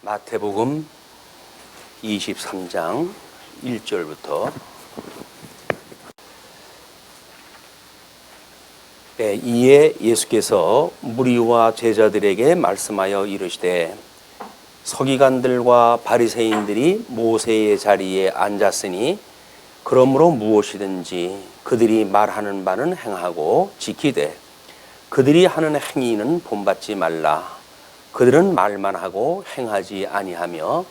마태복음 23장 1절부터 이에 예수께서 무리와 제자들에게 말씀하여 이르시되 서기관들과 바리새인들이 모세의 자리에 앉았으니 그러므로 무엇이든지 그들이 말하는 바는 행하고 지키되 그들이 하는 행위는 본받지 말라. 그들은 말만 하고 행하지 아니하며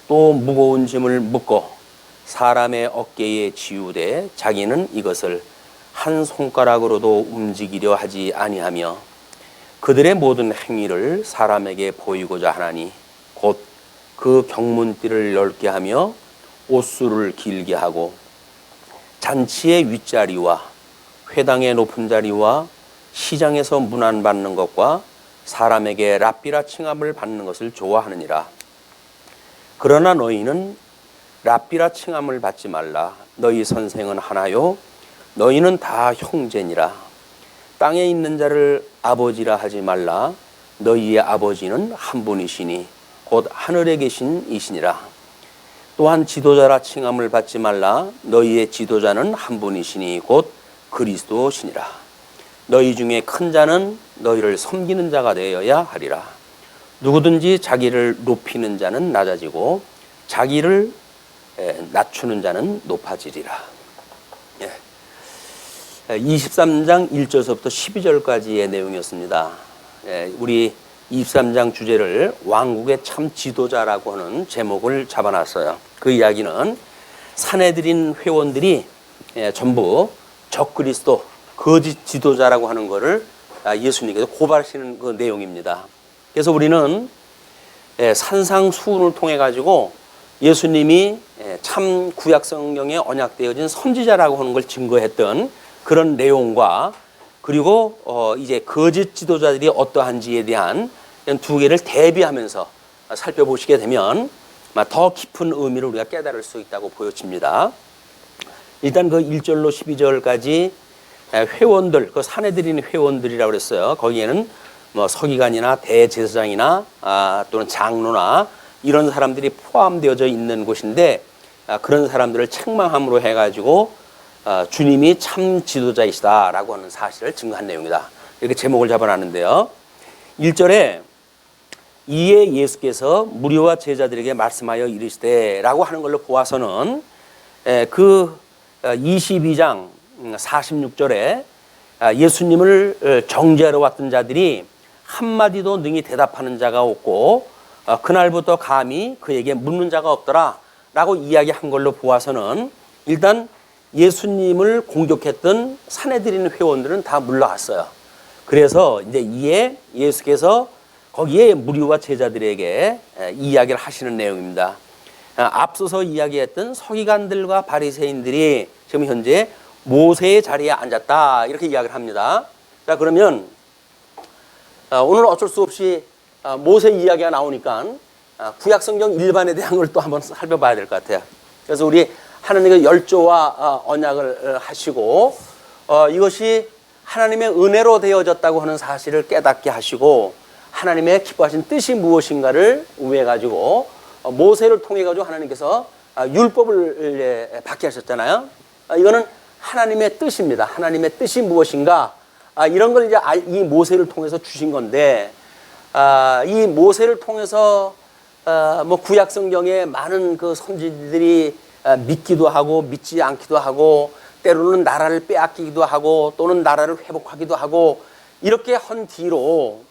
또 무거운 짐을 묶고 사람의 어깨에 지우되 자기는 이것을 한 손가락으로도 움직이려 하지 아니하며 그들의 모든 행위를 사람에게 보이고자 하나니 곧 그 경문띠를 넓게 하며 옷수를 길게 하고 잔치의 윗자리와 회당의 높은 자리와 시장에서 문안받는 것과 사람에게 랍비라 칭함을 받는 것을 좋아하느니라. 그러나 너희는 랍비라 칭함을 받지 말라. 너희 선생은 하나요 너희는 다 형제니라. 땅에 있는 자를 아버지라 하지 말라. 너희의 아버지는 한 분이시니 곧 하늘에 계신 이시니라. 또한 지도자라 칭함을 받지 말라. 너희의 지도자는 한 분이시니 곧 그리스도시니라. 너희 중에 큰 자는 너희를 섬기는 자가 되어야 하리라. 누구든지 자기를 높이는 자는 낮아지고 자기를 낮추는 자는 높아지리라. 23장 1절서부터 12절까지의 내용이었습니다. 우리 23장 주제를 왕국의 참 지도자라고 하는 제목을 잡아놨어요. 그 이야기는 산헤드린 회원들이 전부 적그리스도 거짓 지도자라고 하는 것을 예수님께서 고발하시는 그 내용입니다. 그래서 우리는 산상수훈을 통해 가지고 예수님이 참 구약 성경에 언약되어진 선지자라고 하는 걸 증거했던 그런 내용과 그리고 이제 거짓 지도자들이 어떠한지에 대한 두 개를 대비하면서 살펴보시게 되면 더 깊은 의미를 우리가 깨달을 수 있다고 보여집니다. 일단 그 1절로 12절까지 회원들, 그 산헤드린 회원들이라고 그랬어요. 거기에는 뭐 서기관이나 대제사장이나 또는 장로나 이런 사람들이 포함되어져 있는 곳인데 그런 사람들을 책망함으로 해가지고 주님이 참 지도자이시다라고 하는 사실을 증거한 내용이다. 이렇게 제목을 잡아놨는데요. 1절에 이에 예수께서 무리와 제자들에게 말씀하여 이르시되라고 하는 걸로 보아서는 그 22장 46절에 예수님을 정죄하러 왔던 자들이 한마디도 능히 대답하는 자가 없고 그날부터 감히 그에게 묻는 자가 없더라 라고 이야기한 걸로 보아서는 일단 예수님을 공격했던 산헤드린 회원들은 다 물러갔어요. 그래서 이제 이에 예수께서 거기에 무리와 제자들에게 이야기를 하시는 내용입니다. 앞서서 이야기했던 서기관들과 바리새인들이 지금 현재 모세의 자리에 앉았다 이렇게 이야기를 합니다. 자, 그러면 오늘 어쩔 수 없이 모세 이야기가 나오니까 구약 성경 일반에 대한 걸 또 한번 살펴봐야 될 것 같아요. 그래서 우리 하나님의 열조와 언약을 하시고 이것이 하나님의 은혜로 되어졌다고 하는 사실을 깨닫게 하시고 하나님의 기뻐하신 뜻이 무엇인가를 우해 가지고 모세를 통해 가지고 하나님께서 율법을 받게 하셨잖아요. 이거는 하나님의 뜻입니다. 하나님의 뜻이 무엇인가? 이런 걸 이제 이 모세를 통해서 주신 건데, 이 모세를 통해서 뭐 구약 성경에 많은 그 선지들이 믿기도 하고 믿지 않기도 하고 때로는 나라를 빼앗기기도 하고 또는 나라를 회복하기도 하고 이렇게 한 뒤로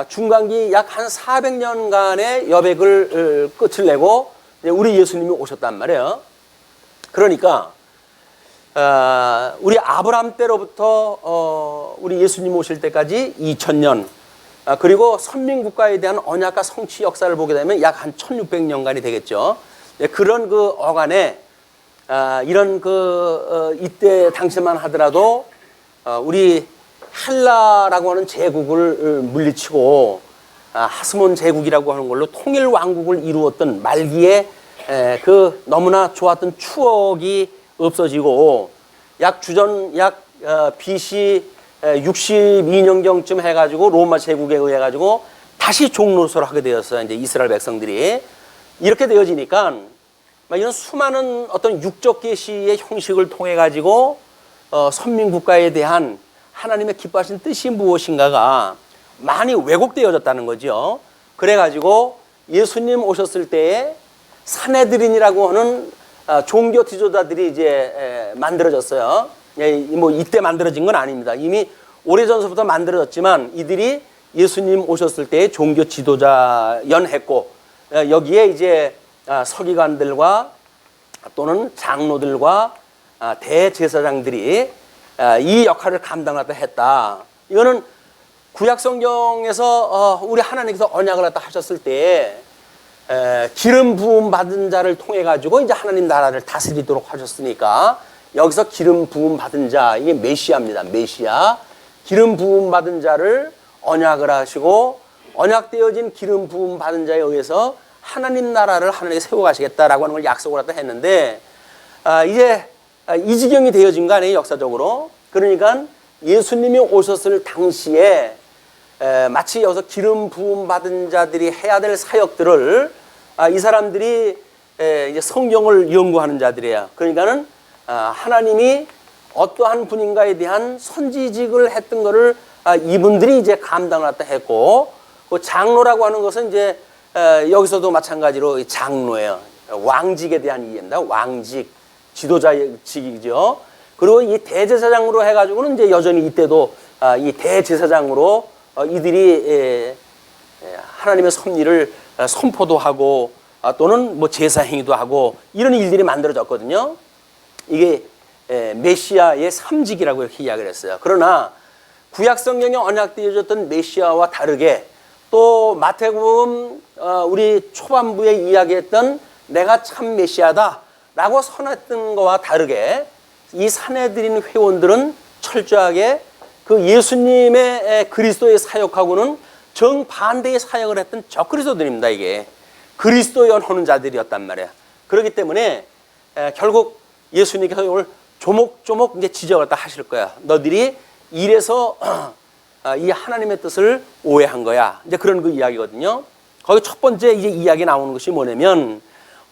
중간기 약 한 400년간의 여백을 끝을 내고 우리 예수님이 오셨단 말이에요. 그러니까 우리 아브라함 때로부터 우리 예수님 오실 때까지 2000년 그리고 선민국가에 대한 언약과 성취 역사를 보게 되면 약 한 1600년간이 되겠죠. 그런 그 어간에 이런 그 이때 당시만 하더라도 우리 헬라라고 하는 제국을 물리치고 하스몬 제국이라고 하는 걸로 통일 왕국을 이루었던 말기에 그 너무나 좋았던 추억이 없어지고 약 주전 BC 62년경쯤 해가지고 로마 제국에 의해 가지고 다시 종노릇을 하게 되었어요. 이제 이스라엘 백성들이. 이렇게 되어지니까 이런 수많은 어떤 육적 계시의 형식을 통해 가지고 선민국가에 대한 하나님의 기뻐하신 뜻이 무엇인가가 많이 왜곡되어졌다는 거죠. 그래가지고 예수님 오셨을 때에 사내들인이라고 하는 종교 지도자들이 이제 만들어졌어요. 뭐 이때 만들어진 건 아닙니다. 이미 오래전서부터 만들어졌지만 이들이 예수님 오셨을 때에 종교 지도자 연했고 여기에 이제 서기관들과 또는 장로들과 대제사장들이 이 역할을 감당하다 했다. 이거는 구약 성경에서 우리 하나님께서 언약을 갖다 하셨을 때 기름 부음 받은 자를 통해 가지고 이제 하나님 나라를 다스리도록 하셨으니까 여기서 기름 부음 받은 자, 이게 메시아입니다. 메시아. 기름 부음 받은 자를 언약을 하시고 언약되어진 기름 부음 받은 자에 의해서 하나님 나라를 하나님께 세워가시겠다라고 하는 걸 약속을 갖다 했는데 이제 이 지경이 되어진 거 아니에요, 역사적으로. 그러니까 예수님이 오셨을 당시에 마치 여기서 기름 부음 받은 자들이 해야 될 사역들을 이 사람들이 이제 성경을 연구하는 자들이에요. 그러니까는 하나님이 어떠한 분인가에 대한 선지직을 했던 거를 이분들이 이제 감당을 갖다 했고, 그 장로라고 하는 것은 이제 여기서도 마찬가지로 장로예요. 왕직에 대한 이해입니다. 왕직, 지도자직이죠. 그리고 이 대제사장으로 해가지고는 이제 여전히 이때도 이 대제사장으로 이들이 하나님의 섭리를 선포도 하고 또는 뭐 제사 행위도 하고 이런 일들이 만들어졌거든요. 이게 메시아의 삼직이라고 이렇게 이야기를 했어요. 그러나 구약 성경에 언약되어졌던 메시아와 다르게 또 마태복음 우리 초반부에 이야기했던 내가 참 메시아다라고 선했던 것과 다르게 이 사내들인 회원들은 철저하게 그 예수님의 그리스도의 사역하고는 정반대의 사역을 했던 적그리스도들입니다. 이게 그리스도연 하는 자들이었단 말이에요. 그렇기 때문에 결국 예수님께서 오늘 조목조목 이제 지적을 다 하실 거야. 너들이 이래서 이 하나님의 뜻을 오해한 거야. 이제 그런 그 이야기거든요. 거기 첫 번째 이제 이야기 나오는 것이 뭐냐면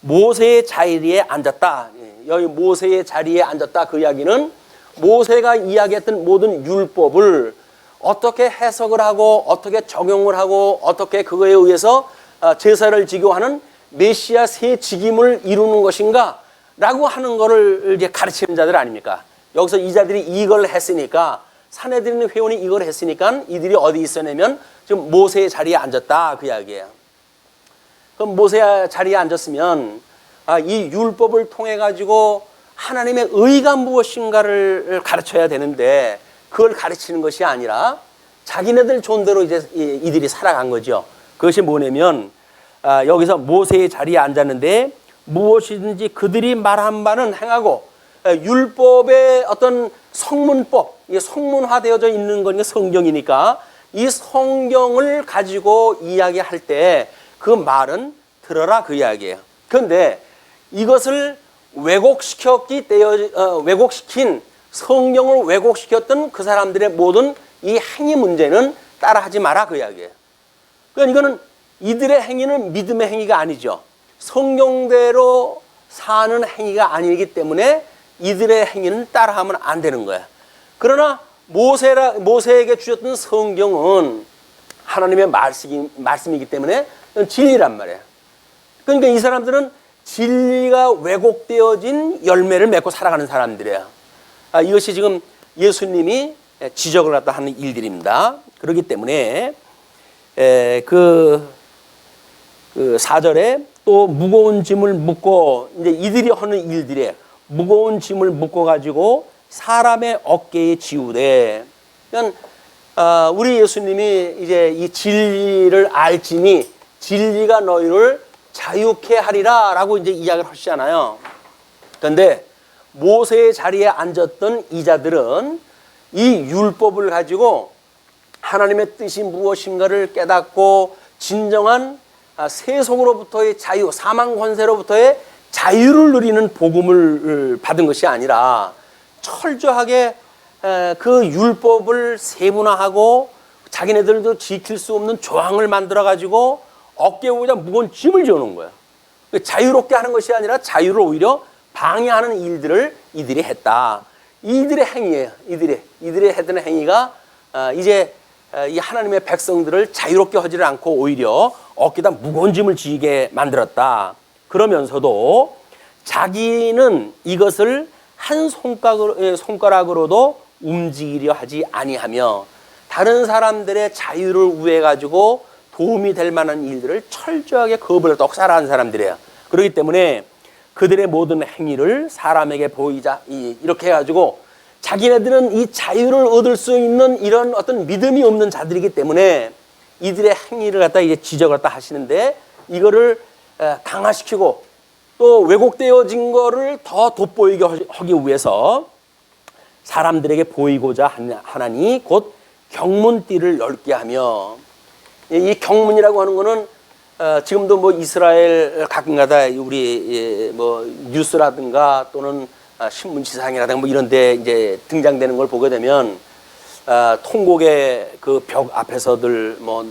모세의 자리에 앉았다. 여기 모세의 자리에 앉았다. 그 이야기는 모세가 이야기했던 모든 율법을 어떻게 해석을 하고 어떻게 적용을 하고 어떻게 그거에 의해서 제사를 지고 하는 메시아 새 직임을 이루는 것인가 라고 하는 거를 이제 가르치는 자들 아닙니까? 여기서 이 자들이 이걸 했으니까 사내들인 회원이 이걸 했으니까 이들이 어디 있었냐면 지금 모세의 자리에 앉았다 그 이야기예요. 그럼 모세의 자리에 앉았으면 이 율법을 통해 가지고 하나님의 의가 무엇인가를 가르쳐야 되는데 그걸 가르치는 것이 아니라 자기네들 존대로 이제 이들이 살아간 거죠. 그것이 뭐냐면 여기서 모세의 자리에 앉았는데 무엇이든지 그들이 말한 바는 행하고 율법의 어떤 성문법, 이게 성문화되어져 있는 거니까 성경이니까 이 성경을 가지고 이야기할 때 그 말은 들어라 그 이야기예요. 그런데 이것을 왜곡시킨 성경을 왜곡시켰던 그 사람들의 모든 이 행위 문제는 따라하지 마라 그 이야기예요. 그러니까 이거는 이들의 행위는 믿음의 행위가 아니죠. 성경대로 사는 행위가 아니기 때문에 이들의 행위는 따라하면 안 되는 거야. 그러나 모세에게 주셨던 성경은 하나님의 말씀이기 때문에 진리란 말이야. 그러니까 이 사람들은 진리가 왜곡되어진 열매를 맺고 살아가는 사람들이에요. 이것이 지금 예수님이 지적을 갖다 하는 일들입니다. 그렇기 때문에 그 4절에 또 무거운 짐을 묶고 이제 이들이 하는 일들에 무거운 짐을 묶어 가지고 사람의 어깨에 지우되. 그러니까 우리 예수님이 이제 이 진리를 알지니 진리가 너희를 자유케 하리라라고 이제 이야기를 하시잖아요. 그런데 모세의 자리에 앉았던 이 자들은 이 율법을 가지고 하나님의 뜻이 무엇인가를 깨닫고 진정한 세속으로부터의 자유, 사망 권세로부터의 자유를 누리는 복음을 받은 것이 아니라 철저하게 그 율법을 세분화하고 자기네들도 지킬 수 없는 조항을 만들어 가지고 어깨에 오자 무거운 짐을 지어놓은 거예요. 자유롭게 하는 것이 아니라 자유를 오히려 방해하는 일들을 이들이 했다. 이들의 행위예요. 이들이 했던 행위가 이제 이 하나님의 백성들을 자유롭게 하지를 않고 오히려 어깨에다 무거운 짐을 지게 만들었다. 그러면서도 자기는 이것을 한 손가락으로도 움직이려 하지 아니하며 다른 사람들의 자유를 우회해 가지고 도움이 될 만한 일들을 철저하게 거부를 떡살하는 사람들이에요. 그렇기 때문에 그들의 모든 행위를 사람에게 보이자 이렇게 해가지고 자기네들은 이 자유를 얻을 수 있는 이런 어떤 믿음이 없는 자들이기 때문에 이들의 행위를 갖다 이제 지적을 갖다 하시는데 이거를 강화시키고 또 왜곡되어진 거를 더 돋보이게 하기 위해서 사람들에게 보이고자 하나니 곧 경문띠를 넓게 하며 이 경문이라고 하는 거는 지금도 뭐 이스라엘 가끔가다 우리 뭐 뉴스라든가 또는 신문지상이라든가 뭐 이런데 이제 등장되는 걸 보게 되면 통곡의 그 벽 앞에서들 뭐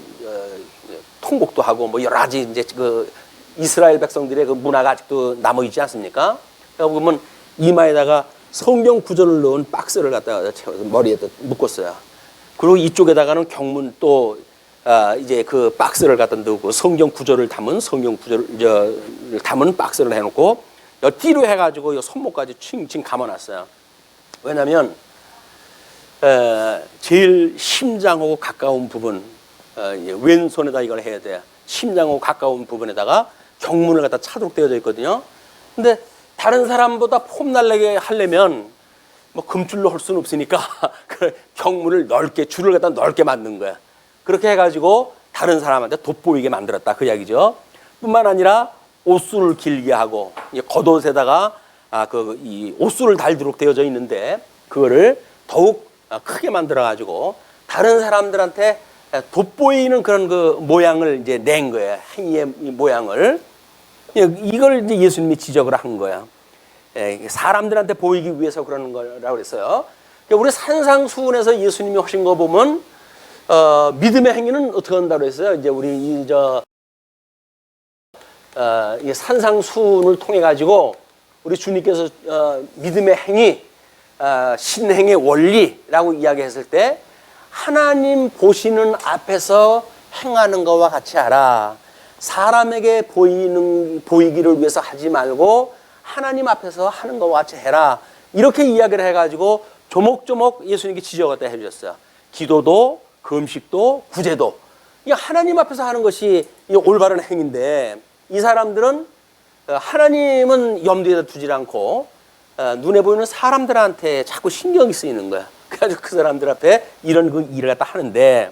통곡도 하고 뭐 여러 가지 이제 그 이스라엘 백성들의 그 문화가 아직도 남아 있지 않습니까? 그러니까 보면 이마에다가 성경 구절을 넣은 박스를 갖다가 머리에 묶었어요. 그리고 이쪽에다가는 경문 또 이제 그 박스를 갖다 넣고 성경 구절을 담은 박스를 해놓고 뒤로 해가지고 손목까지 칭칭 감아놨어요. 왜냐하면 제일 심장하고 가까운 부분 왼손에다 이걸 해야 돼. 심장하고 가까운 부분에다가 경문을 갖다 차도록 되어져 있거든요. 근데 다른 사람보다 폼날래게 하려면 뭐 금줄로 할 수는 없으니까 경문을 넓게 줄을 갖다 넓게 만든 거야. 그렇게 해가지고 다른 사람한테 돋보이게 만들었다 그 이야기죠. 뿐만 아니라 옷줄을 길게 하고 겉옷에다가 이 옷줄을 달도록 되어져 있는데 그거를 더욱 크게 만들어가지고 다른 사람들한테 돋보이는 그런 그 모양을 이제 낸 거예요. 행위의 모양을. 이걸 이제 예수님이 지적을 한 거야. 사람들한테 보이기 위해서 그러는 거라고 그랬어요. 우리 산상수훈에서 예수님이 하신 거 보면 믿음의 행위는 어떻게 한다고 했어요? 이제 우리 이 산상수훈을 통해 가지고 우리 주님께서 믿음의 행위, 신행의 원리라고 이야기했을 때 하나님 보시는 앞에서 행하는 것과 같이 하라. 사람에게 보이기를 위해서 하지 말고 하나님 앞에서 하는 것과 같이 해라. 이렇게 이야기를 해가지고 조목조목 예수님께 지적을 해주셨어요. 기도도 금식도 구제도 이 하나님 앞에서 하는 것이 올바른 행위인데 이 사람들은 하나님은 염두에 두지 않고 눈에 보이는 사람들한테 자꾸 신경이 쓰이는 거야. 그래가지고 그 사람들 앞에 이런 그 일을 갖다 하는데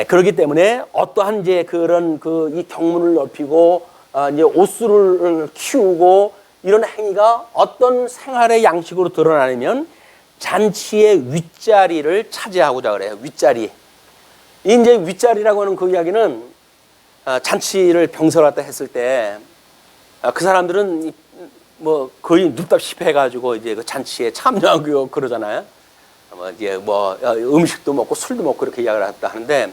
그렇기 때문에 어떠한 이제 그런 이 경문을 넓히고 이제 옷수를 키우고 이런 행위가 어떤 생활의 양식으로 드러나면 잔치의 윗자리를 차지하고자 그래요. 윗자리. 이제 윗자리라고 하는 그 이야기는 잔치를 병설했다 했을 때 그 사람들은 뭐 거의 눕답시피 해가지고 이제 그 잔치에 참여하고 그러잖아요. 이제 음식도 먹고 술도 먹고 그렇게 이야기를 했다 하는데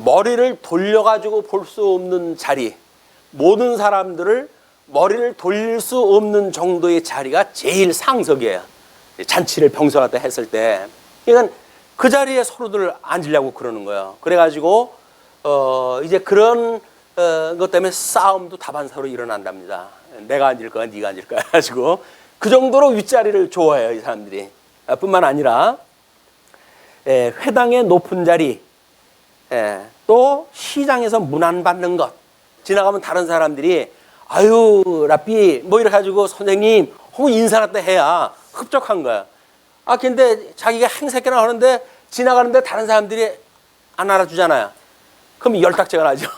머리를 돌려가지고 볼 수 없는 자리, 모든 사람들을 머리를 돌릴 수 없는 정도의 자리가 제일 상석이에요. 잔치를 병설했다 했을 때, 그러니까 그 자리에 서로들 앉으려고 그러는 거예요. 그래가지고 이제 그런 것 때문에 싸움도 다반사로 일어난답니다. 내가 앉을 거야, 네가 앉을 거야 가지고 그 정도로 윗자리를 좋아해요, 이 사람들이. 뿐만 아니라 회당의 높은 자리, 또 시장에서 문안받는 것, 지나가면 다른 사람들이 아유 라삐 뭐 이래 가지고 선생님 혹은 인사할 때 해야 흡족한 거야. 근데 자기가 행세께나 하는데 지나가는데 다른 사람들이 안 알아주잖아요. 그럼 열딱지가 나죠.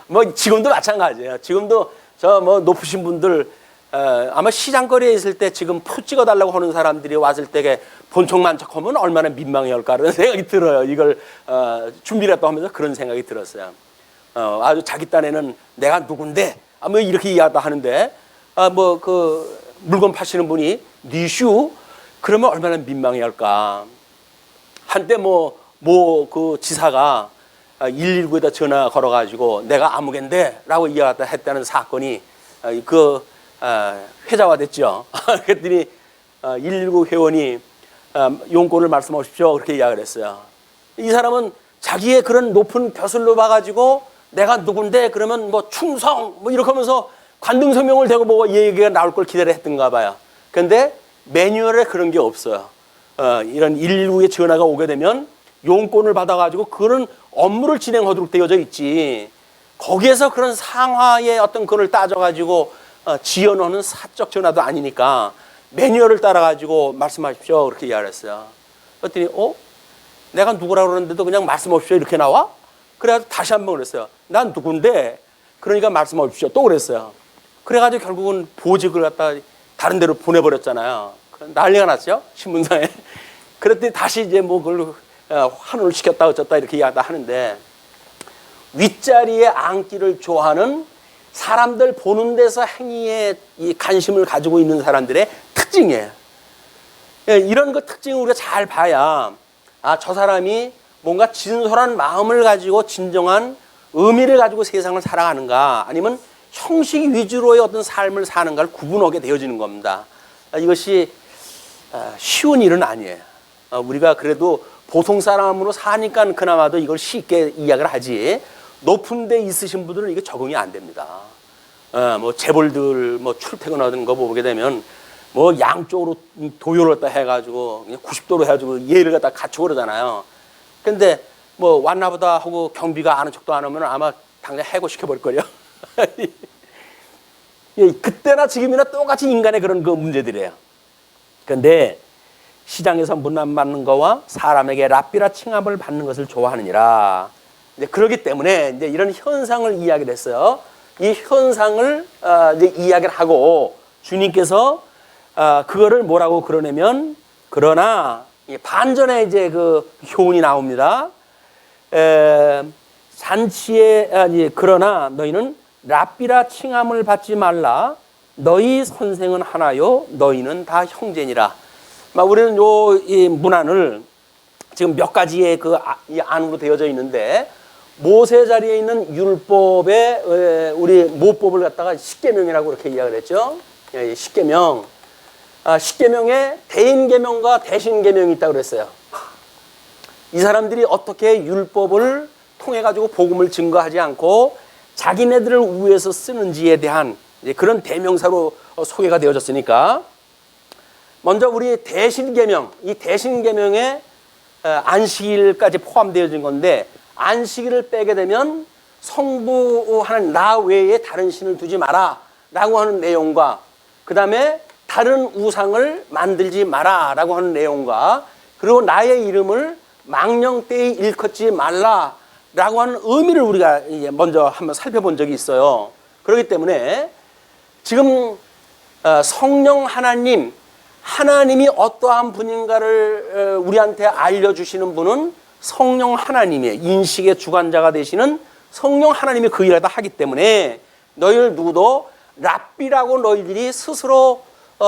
뭐 지금도 마찬가지예요. 지금도 저 뭐 높으신 분들 아마 시장거리에 있을 때 지금 표 찍어달라고 하는 사람들이 왔을 때 본청만척하면 얼마나 민망해할까 그런 생각이 들어요. 이걸 준비를 했다고 하면서 그런 생각이 들었어요. 아주 자기 딴에는 내가 누군데 뭐 이렇게 이야기하다 하는데 뭐 물건 파시는 분이 니슈 그러면 얼마나 민망해할까. 한때 그 지사가 119에다 전화 걸어가지고 내가 아무개인데라고 이야기했다 했다는 사건이 회자화됐죠. 그랬더니 119 회원이 용건을 말씀하십시오 그렇게 이야기를 했어요. 이 사람은 자기의 그런 높은 벼슬로 봐가지고 내가 누군데 그러면 뭐 충성 뭐 이렇게 하면서 관등성명을 대고 뭐 얘기가 나올 걸 기다려 했던가 봐요. 그런데 매뉴얼에 그런 게 없어요. 이런 119에 전화가 오게 되면 용건을 받아가지고 그런 업무를 진행하도록 되어져 있지. 거기에서 그런 상하의 어떤 그걸 따져가지고 지연하는 사적 전화도 아니니까 매뉴얼을 따라가지고 말씀하십시오 그렇게 이야기했어요. 그랬더니 내가 누구라고 그러는데도 그냥 말씀하십시오 이렇게 나와? 그래가지고 다시 한번 그랬어요. 난 누군데 그러니까 말씀하십시오 또 그랬어요. 그래가지고 결국은 보직을 갖다 다른 데로 보내버렸잖아요. 난리가 났죠 신문사에. 그랬더니 다시 이제 뭐 그걸 환호를 시켰다 어쩌다 이렇게 이야기다 하는데, 윗자리에 앉기를 좋아하는 사람들 보는 데서 행위에 이 관심을 가지고 있는 사람들의 특징이에요. 이런 그 특징을 우리가 잘 봐야 저 사람이 뭔가 진솔한 마음을 가지고 진정한 의미를 가지고 세상을 살아가는가 아니면 형식 위주로의 어떤 삶을 사는가를 구분하게 되어지는 겁니다. 이것이 쉬운 일은 아니에요. 우리가 그래도 보통 사람으로 사니까 그나마도 이걸 쉽게 이야기를 하지, 높은 데 있으신 분들은 이게 적응이 안 됩니다. 뭐 재벌들 뭐 출퇴근하는 거 보게 되면 뭐 양쪽으로 도요를 갖다 해가지고 90도로 해가지고 예를 갖다 갖추고 그러잖아요. 근데 뭐 왔나보다 하고 경비가 아는 척도 안 하면 아마 당장 해고시켜버릴 거예요. 그때나 지금이나 똑같이 인간의 그런 그 문제들이에요. 그런데 시장에서 문안 받는 거와 사람에게 랍비라 칭함을 받는 것을 좋아하느니라. 이제 그렇기 때문에 이제 이런 현상을 이야기를 했어요. 이 현상을 이제 이야기를 하고 주님께서 그거를 뭐라고 그러냐면, 그러나 반전에 이제 그 교훈이 나옵니다. 잔치에 그러나 너희는 랍비라 칭함을 받지 말라. 너희 선생은 하나요 너희는 다 형제니라. 우리는 이 문안을 지금 몇 가지의 이 안으로 되어져 있는데, 모세 자리에 있는 율법에 우리 모법을 갖다가 십계명이라고 그렇게 이야기를 했죠. 십계명. 십계명에 대인계명과 대신계명이 있다고 그랬어요. 이 사람들이 어떻게 율법을 통해 가지고 복음을 증거하지 않고 자기네들을 위해서 쓰는지에 대한 그런 대명사로 소개가 되어졌으니까, 먼저 우리 대신계명, 이 대신계명에 안식일까지 포함되어진 건데, 안식일을 빼게 되면 성부 하나님 나 외에 다른 신을 두지 마라 라고 하는 내용과, 그 다음에 다른 우상을 만들지 마라 라고 하는 내용과, 그리고 나의 이름을 망령되이 일컫지 말라 라고 하는 의미를 우리가 먼저 한번 살펴본 적이 있어요. 그렇기 때문에 지금 성령 하나님이 어떠한 분인가를 우리한테 알려주시는 분은 성령 하나님의 인식의 주관자가 되시는 성령 하나님이 그 일을 다 하기 때문에, 너희를 누구도 랍비라고 너희들이 스스로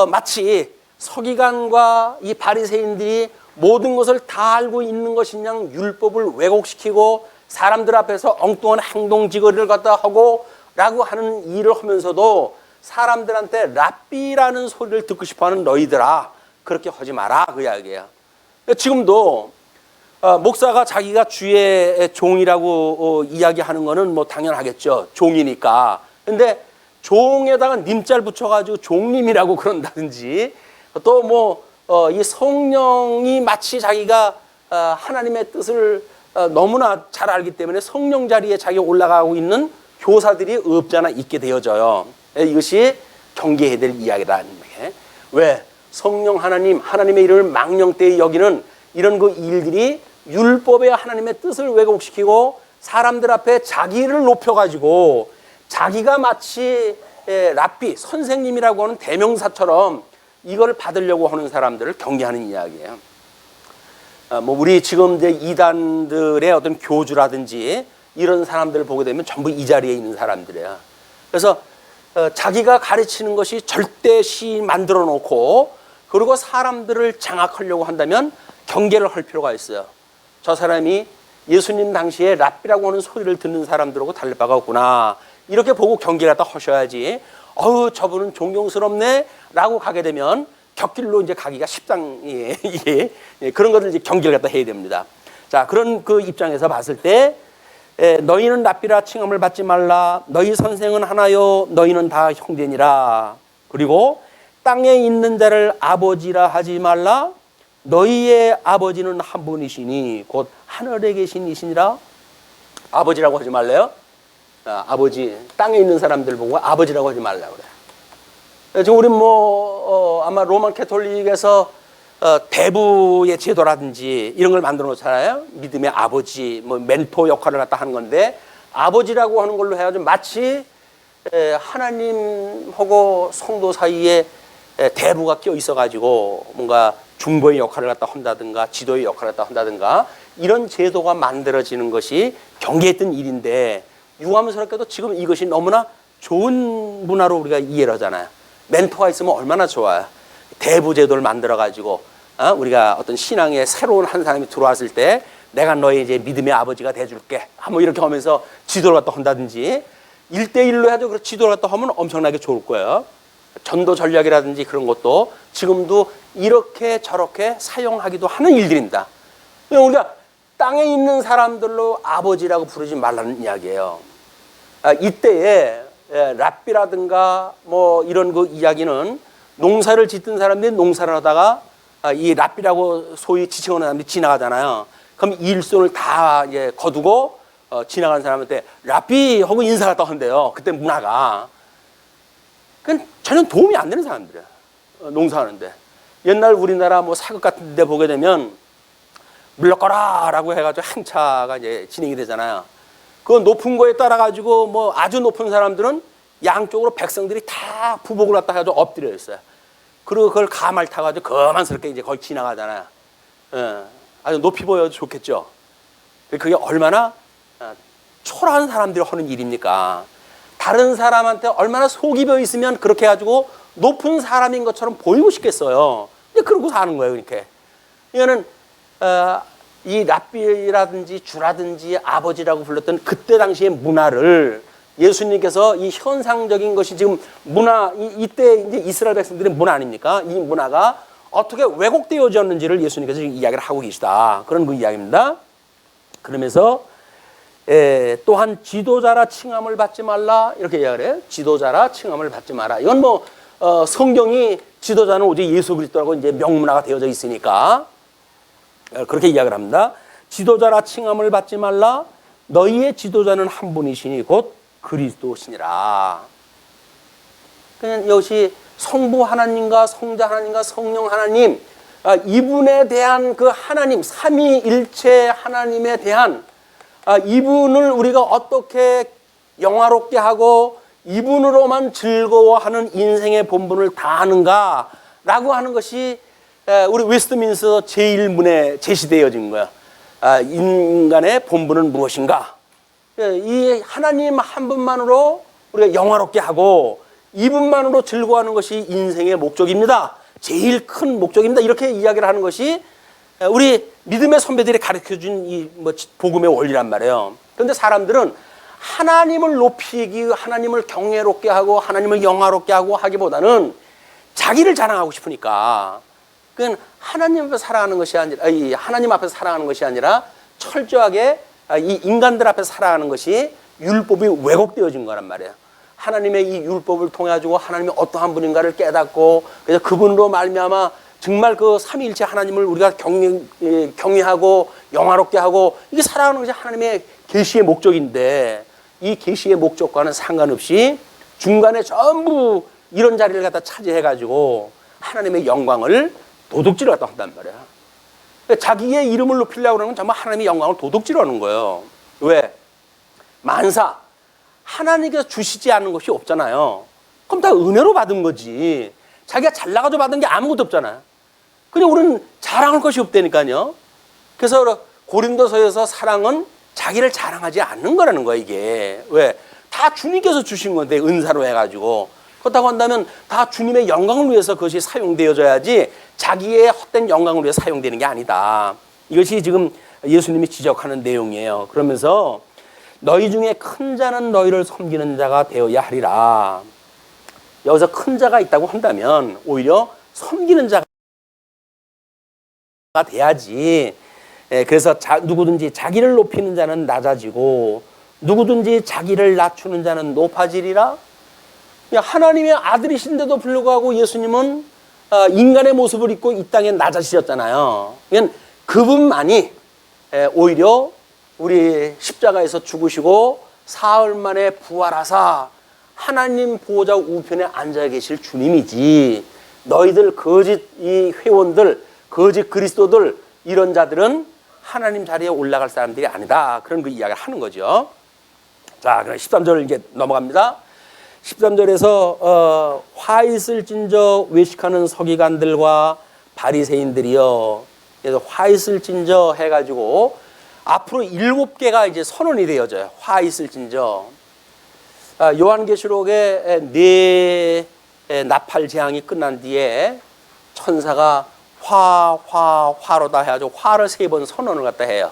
마치 서기관과 이 바리새인들이 모든 것을 다 알고 있는 것인 양 율법을 왜곡시키고 사람들 앞에서 엉뚱한 행동지거리를 갖다 하고 라고 하는 일을 하면서도 사람들한테 랍비라는 소리를 듣고 싶어하는 너희들아, 그렇게 하지 마라 그 이야기예요. 지금도 목사가 자기가 주의 종이라고 이야기하는 거는 뭐 당연하겠죠. 종이니까. 근데 종에다가 님자를 붙여가지고 종님이라고 그런다든지, 또 뭐 이 성령이 마치 자기가 하나님의 뜻을 너무나 잘 알기 때문에 성령 자리에 자기가 올라가고 있는 교사들이 없잖아 있게 되어져요. 이것이 경계해야 될 이야기라는 게, 왜 성령 하나님의 이름을 망령되이 여기는 이런 그 일들이 율법의 하나님의 뜻을 왜곡시키고 사람들 앞에 자기를 높여가지고 자기가 마치 랍비 선생님이라고 하는 대명사처럼 이걸 받으려고 하는 사람들을 경계하는 이야기예요. 뭐 우리 지금 이제 이단들의 어떤 교주라든지 이런 사람들을 보게 되면 전부 이 자리에 있는 사람들이에요. 그래서 자기가 가르치는 것이 절대 시 만들어 놓고, 그리고 사람들을 장악하려고 한다면 경계를 할 필요가 있어요. 저 사람이 예수님 당시에 랍비라고 하는 소리를 듣는 사람들하고 다를 바가 없구나. 이렇게 보고 경계를 갖다 하셔야지. 저분은 존경스럽네 라고 가게 되면 곁길로 이제 가기가 십상이에요. 그런 것을 이제 경계를 갖다 해야 됩니다. 자, 그런 그 입장에서 봤을 때 너희는 랍비라 칭함을 받지 말라. 너희 선생은 하나요. 너희는 다 형제니라. 그리고 땅에 있는 자를 아버지라 하지 말라. 너희의 아버지는 한 분이시니 곧 하늘에 계신 이시니라. 아버지라고 하지 말래요. 아버지, 땅에 있는 사람들 보고 아버지라고 하지 말라고 그래. 지금 우리 아마 로만 캐톨릭에서 대부의 제도라든지 이런 걸 만들어 놓잖아요. 믿음의 아버지, 멘토 역할을 갖다 하는 건데, 아버지라고 하는 걸로 해가지고 마치 하나님하고 성도 사이에 대부가 껴 있어가지고 뭔가 중보의 역할을 갖다 한다든가 지도의 역할을 갖다 한다든가 이런 제도가 만들어지는 것이 경계했던 일인데, 유감스럽게도 지금 이것이 너무나 좋은 문화로 우리가 이해를 하잖아요. 멘토가 있으면 얼마나 좋아요. 대부 제도를 만들어 가지고 우리가 어떤 신앙에 새로운 한 사람이 들어왔을 때 내가 너의 이제 믿음의 아버지가 돼줄게. 이렇게 하면서 지도를 갖다 한다든지 1대1로 해도 그 지도를 갖다 하면 엄청나게 좋을 거예요. 전도 전략이라든지 그런 것도 지금도 이렇게 저렇게 사용하기도 하는 일들입니다. 우리가 땅에 있는 사람들로 아버지라고 부르지 말라는 이야기예요. 이때에 랍비라든가 이런 그 이야기는 농사를 짓던 사람들이 농사를 하다가 이 랍비라고 소위 지칭하는 사람들이 지나가잖아요. 그럼 일손을 다 거두고 지나가는 사람한테 랍비 하고 인사를 또 한대요. 그때 문화가. 그건 전혀 도움이 안 되는 사람들이에요. 농사하는데. 옛날 우리나라 사극 같은 데 보게 되면 물러거라 라고 해가지고 행차가 이제 진행이 되잖아요. 그 높은 거에 따라가지고 아주 높은 사람들은 양쪽으로 백성들이 다 부복을 갖다 해가지고 엎드려 있어요. 그리고 그걸 가말 타가지고 거만스럽게 이제 거의 지나가잖아요. 아주 높이 보여도 좋겠죠. 그게 얼마나 초라한 사람들이 하는 일입니까? 다른 사람한테 얼마나 속이 벼 있으면 그렇게 해가지고 높은 사람인 것처럼 보이고 싶겠어요. 그러고 사는 거예요, 이렇게. 이거는 이 랍비라든지 주라든지 아버지라고 불렀던 그때 당시의 문화를 예수님께서 이 현상적인 것이 지금 문화, 이때 이제 이스라엘 백성들의 문화 아닙니까? 이 문화가 어떻게 왜곡되어졌는지를 예수님께서 이야기를 하고 계시다. 그런 그 이야기입니다. 그러면서 또한 지도자라 칭함을 받지 말라. 이렇게 이야기를 해요. 지도자라 칭함을 받지 마라. 이건 성경이 지도자는 오직 예수 그리스도라고 이제 명문화가 되어져 있으니까 그렇게 이야기를 합니다. 지도자라 칭함을 받지 말라. 너희의 지도자는 한 분이시니 곧 그리스도시니라. 그냥 이것이 성부 하나님과 성자 하나님과 성령 하나님, 이분에 대한 그 하나님, 삼위일체 하나님에 대한 이분을 우리가 어떻게 영화롭게 하고 이분으로만 즐거워하는 인생의 본분을 다하는가라고 하는 것이 우리 웨스트민스터 제1문에 제시되어진 거야. 인간의 본분은 무엇인가? 이 하나님 한 분만으로 우리가 영화롭게 하고 이분만으로 즐거워하는 것이 인생의 목적입니다. 제일 큰 목적입니다. 이렇게 이야기를 하는 것이 우리 믿음의 선배들이 가르쳐준 이 복음의 원리란 말이에요. 그런데 사람들은 하나님을 높이기, 하나님을 경외롭게 하고 하나님을 영화롭게 하고 하기보다는 자기를 자랑하고 싶으니까 그건 하나님 앞에서 살아가는 것이 아니라, 하나님 앞에서 살아가는 것이 아니라 철저하게 이 인간들 앞에서 살아가는 것이 율법이 왜곡되어진 거란 말이에요. 하나님의 이 율법을 통해 가지고 하나님이 어떠한 분인가를 깨닫고 그래서 그분으로 말미암아 정말 그 삼위일체 하나님을 우리가 경외하고 영화롭게 하고 이게 살아가는 것이 하나님의 계시의 목적인데 이 계시의 목적과는 상관없이 중간에 전부 이런 자리를 갖다 차지해 가지고 하나님의 영광을 도둑질을 갖다 한단 말이야. 자기의 이름을 높이려고 그러는 건 정말 하나님의 영광을 도둑질하는 거예요. 왜? 만사 하나님께서 주시지 않은 것이 없잖아요. 그럼 다 은혜로 받은 거지. 자기가 잘나가지고 받은 게 아무것도 없잖아요. 그냥 우리는 자랑할 것이 없다니까요. 그래서 고린도서에서 사랑은 자기를 자랑하지 않는 거라는 거야, 이게. 왜? 다 주님께서 주신 건데, 은사로 해가지고. 그렇다고 한다면 다 주님의 영광을 위해서 그것이 사용되어져야지 자기의 헛된 영광을 위해 사용되는 게 아니다. 이것이 지금 예수님이 지적하는 내용이에요. 그러면서 너희 중에 큰 자는 너희를 섬기는 자가 되어야 하리라. 여기서 큰 자가 있다고 한다면 오히려 섬기는 자가 돼야지. 그래서 누구든지 자기를 높이는 자는 낮아지고 누구든지 자기를 낮추는 자는 높아지리라. 하나님의 아들이신데도 불구하고 예수님은 인간의 모습을 입고 이 땅에 낮아지셨잖아요. 그러니까 그분만이 오히려 우리 십자가에서 죽으시고 사흘 만에 부활하사 하나님 보호자 우편에 앉아 계실 주님이지, 너희들 거짓 이 회원들, 거짓 그리스도들, 이런 자들은 하나님 자리에 올라갈 사람들이 아니다. 그런 그 이야기를 하는 거죠. 자, 그럼 13절 이제 넘어갑니다. 13절에서 화 있을진저 외식하는 서기관들과 바리새인들이여. 그래서 화 있을진저 해가지고 앞으로 7개가 이제 선언이 되어져요. 화 있을진저. 요한계시록의 4 나팔 재앙이 끝난 뒤에 천사가 화로다 해가지고 화를 3번 선언을 갖다 해요.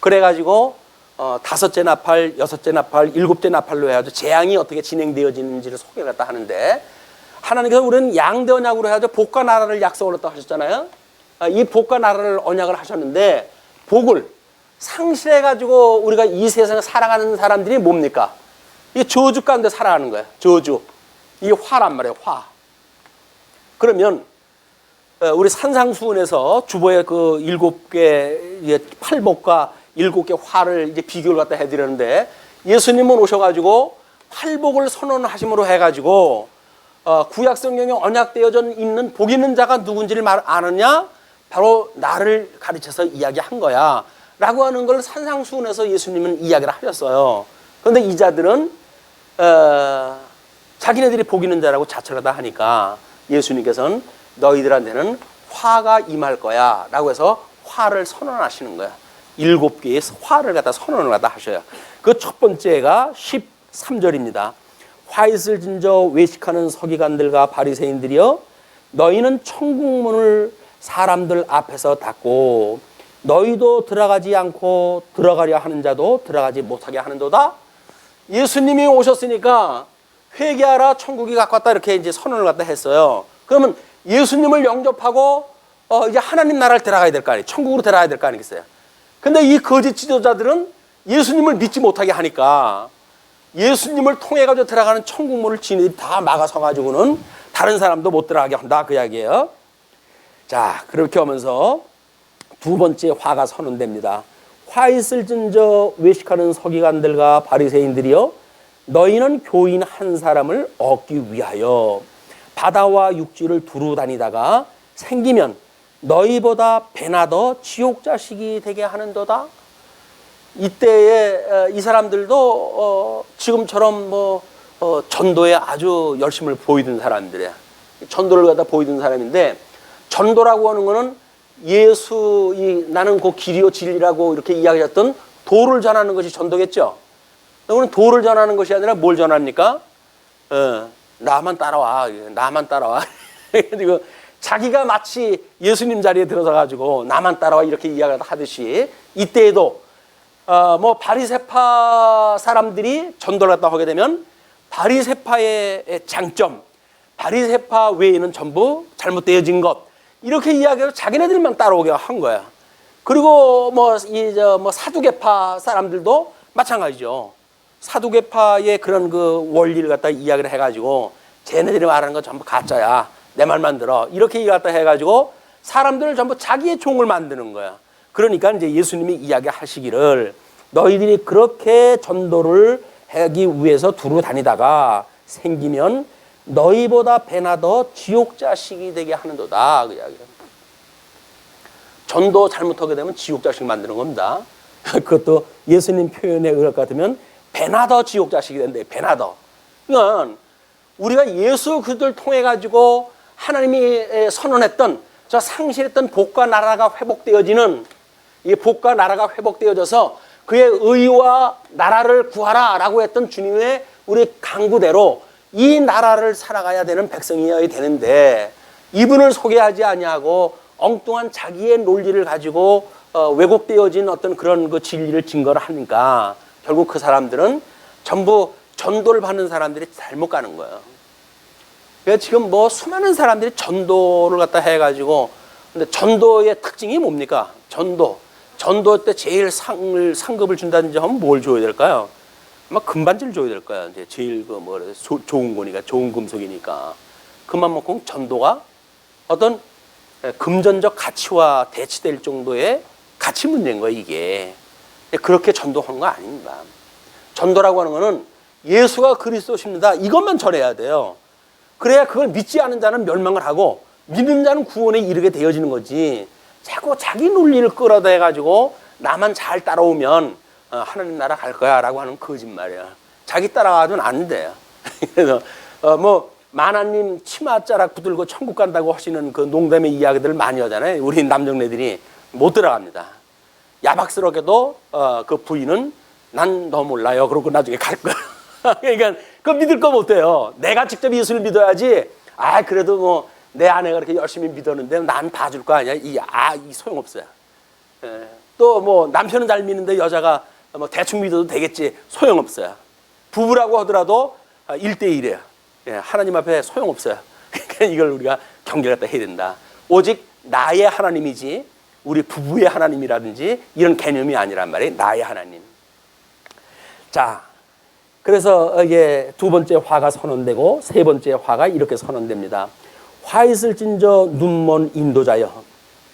그래가지고 5째 나팔, 6째 나팔, 7째 나팔로 해가지고 재앙이 어떻게 진행되어지는지를 소개를 갖다 하는데, 하나님께서 우리는 양대 언약으로 해가지고 복과 나라를 약속을 했다고 하셨잖아요. 이 복과 나라를 언약을 하셨는데, 복을 상실해가지고 우리가 이 세상에 살아가는 사람들이 뭡니까? 이 저주 가운데 살아가는 거예요. 저주. 이 화란 말이에요. 화. 그러면 우리 산상수훈에서 주보의 그 7개 팔복과 7개 화를 이제 비교를 갖다 해드렸는데, 예수님은 오셔가지고 팔복을 선언하심으로 해가지고 구약 성경에 언약되어져 있는 복 있는 자가 누군지를 아느냐? 바로 나를 가르쳐서 이야기한 거야 라고 하는 걸 산상수훈에서 예수님은 이야기를 하셨어요. 그런데 이 자들은 자기네들이 복 있는 자라고 자처를 다 하니까 예수님께서는 너희들한테는 화가 임할 거야 라고 해서 화를 선언하시는 거야. 7개의 화를 갖다 선언을 갖다 하셔요. 그 첫 번째가 13절입니다. 화 있을진저 외식하는 서기관들과 바리새인들이여, 너희는 천국문을 사람들 앞에서 닫고 너희도 들어가지 않고 들어가려 하는 자도 들어가지 못하게 하는도다. 예수님이 오셨으니까 회개하라, 천국이 가깝다, 이렇게 이제 선언을 갖다 했어요. 그러면 예수님을 영접하고 이제 하나님 나라를 들어가야 될 거 아니에요. 천국으로 들어가야 될 거 아니겠어요. 근데 이 거짓 지도자들은 예수님을 믿지 못하게 하니까 예수님을 통해 가지고 들어가는 천국문을 지네들이 다 막아서 가지고는 다른 사람도 못 들어가게 한다, 그 이야기예요. 자, 그렇게 하면서 두 번째 화가 선언됩니다. 화 있을진저 외식하는 서기관들과 바리새인들이여, 너희는 교인 한 사람을 얻기 위하여 바다와 육지를 두루 다니다가 생기면 너희보다 배나 더 지옥 자식이 되게 하는도다. 이때에 이 사람들도 지금처럼 전도에 아주 열심을 보이던 사람들이야. 전도를 갖다 보이던 사람인데, 전도라고 하는 거는 나는 그 길이요 진리라고 이렇게 이야기했던 도를 전하는 것이 전도겠죠. 우리는 도를 전하는 것이 아니라 뭘 전합니까? 나만 따라와, 나만 따라와. 그리고 자기가 마치 예수님 자리에 들어서 가지고 나만 따라와 이렇게 이야기를 하듯이, 이때에도 바리새파 사람들이 전도를 갖다 하게 되면 바리새파의 장점, 바리새파 외에는 전부 잘못되어진 것, 이렇게 이야기해서 자기네들만 따라오게 한 거야. 그리고 사두개파 사람들도 마찬가지죠. 사두개파의 그런 그 원리를 갖다 이야기를 해가지고 쟤네들이 말하는 건 전부 가짜야, 내 말만 들어, 이렇게 갖다 해가지고 사람들을 전부 자기의 종을 만드는 거야. 그러니까 이제 예수님이 이야기하시기를, 너희들이 그렇게 전도를 하기 위해서 두루 다니다가 생기면 너희보다 배나 더 지옥 자식이 되게 하는도다, 그 이야기입니다. 전도 잘못하게 되면 지옥 자식 만드는 겁니다. 그것도 예수님 표현에 의할 것 같으면 배나 더 지옥 자식이 된대. 배나 더. 그러니까 우리가 예수 그들을 통해 가지고 하나님이 선언했던 저 상실했던 복과 나라가 회복되어지는, 이 복과 나라가 회복되어져서 그의 의와 나라를 구하라라고 했던 주님의 우리 강구대로 이 나라를 살아가야 되는 백성이어야 되는데 이분을 소개하지 아니하고 엉뚱한 자기의 논리를 가지고 왜곡되어진 어떤 그런 그 진리를 증거를 하니까 결국 그 사람들은 전부 전도를 받는 사람들이 잘못 가는 거예요. 그래서 지금 뭐 수많은 사람들이 전도를 갖다 해가지고 근데 전도의 특징이 뭡니까? 전도 때 제일 상급을 준다든지 하면 뭘 줘야 될까요? 아마 금반지를 줘야 될 거야. 이제 제일 좋은 거니까, 좋은 금속이니까. 그만큼 전도가 어떤 금전적 가치와 대치될 정도의 가치 문제인 거예요, 이게. 그렇게 전도하는 거 아닙니다. 전도라고 하는 거는 예수가 그리스도십니다. 이것만 전해야 돼요. 그래야 그걸 믿지 않은 자는 멸망을 하고 믿는 자는 구원에 이르게 되어지는 거지. 자꾸 자기 논리를 끌어다 해가지고 나만 잘 따라오면 하나님 나라 갈 거야 라고 하는 거짓말이야. 자기 따라가도는 안 돼요. 그래서 뭐 만화님 치맛자락 붙들고 천국 간다고 하시는 그 농담의 이야기들 많이 하잖아요. 우리 남정네들이 못 들어갑니다. 야박스럽게도 그 부인은 난 너 몰라요. 그러고 나중에 갈 거야. 그러니까 그거 믿을 거 못해요. 내가 직접 예수를 믿어야지. 그래도 뭐 내 아내가 그렇게 열심히 믿었는데 난 봐줄 거 아니야. 이 소용없어요. 또 뭐 남편은 잘 믿는데 여자가 뭐 대충 믿어도 되겠지. 소용없어요. 부부라고 하더라도 1대1이에요. 하나님 앞에 소용없어요. 그러니까 이걸 우리가 경계를 갖다 해야 된다. 오직 나의 하나님이지 우리 부부의 하나님이라든지 이런 개념이 아니란 말이에요. 나의 하나님. 자, 그래서 이게 두 번째 화가 선언되고 세 번째 화가 이렇게 선언됩니다. 화 있을진저 눈먼 인도자여.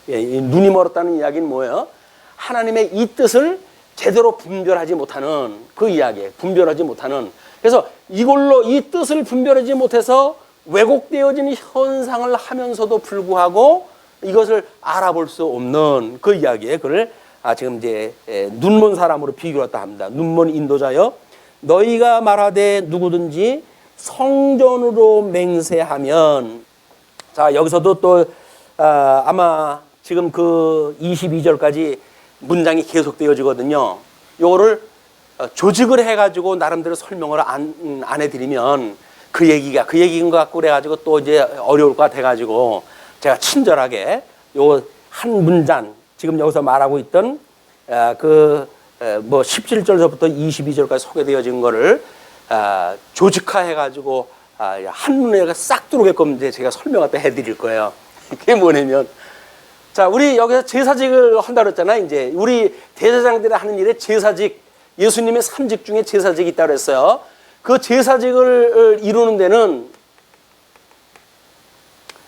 눈이 멀었다는 이야기는 뭐예요? 하나님의 이 뜻을 제대로 분별하지 못하는 그 이야기예요. 분별하지 못하는. 그래서 이걸로 이 뜻을 분별하지 못해서 왜곡되어진 현상을 하면서도 불구하고 이것을 알아볼 수 없는 그 이야기예요. 그걸 지금 이제 눈먼 사람으로 비교했다 합니다. 눈먼 인도자여 너희가 말하되 누구든지 성전으로 맹세하면 자 여기서도 또 아마 지금 그 22절까지 문장이 계속되어지거든요. 요거를 조직을 해가지고 나름대로 설명을 안 해드리면 그 얘기인 것 같고 그래가지고 또 이제 어려울 것 같아가지고 제가 친절하게 요 한 문장 지금 여기서 말하고 있던 뭐 17절부터 22절까지 소개되어진 거를 조직화해가지고 한눈에 싹 들어오게끔 이제 제가 설명을 해드릴 거예요. 그게 뭐냐면 자 우리 여기서 제사직을 한다고 했잖아요. 이제 우리 대제사장들이 하는 일에 제사직 예수님의 3직 중에 제사직이 있다고 그랬어요. 그 제사직을 이루는 데는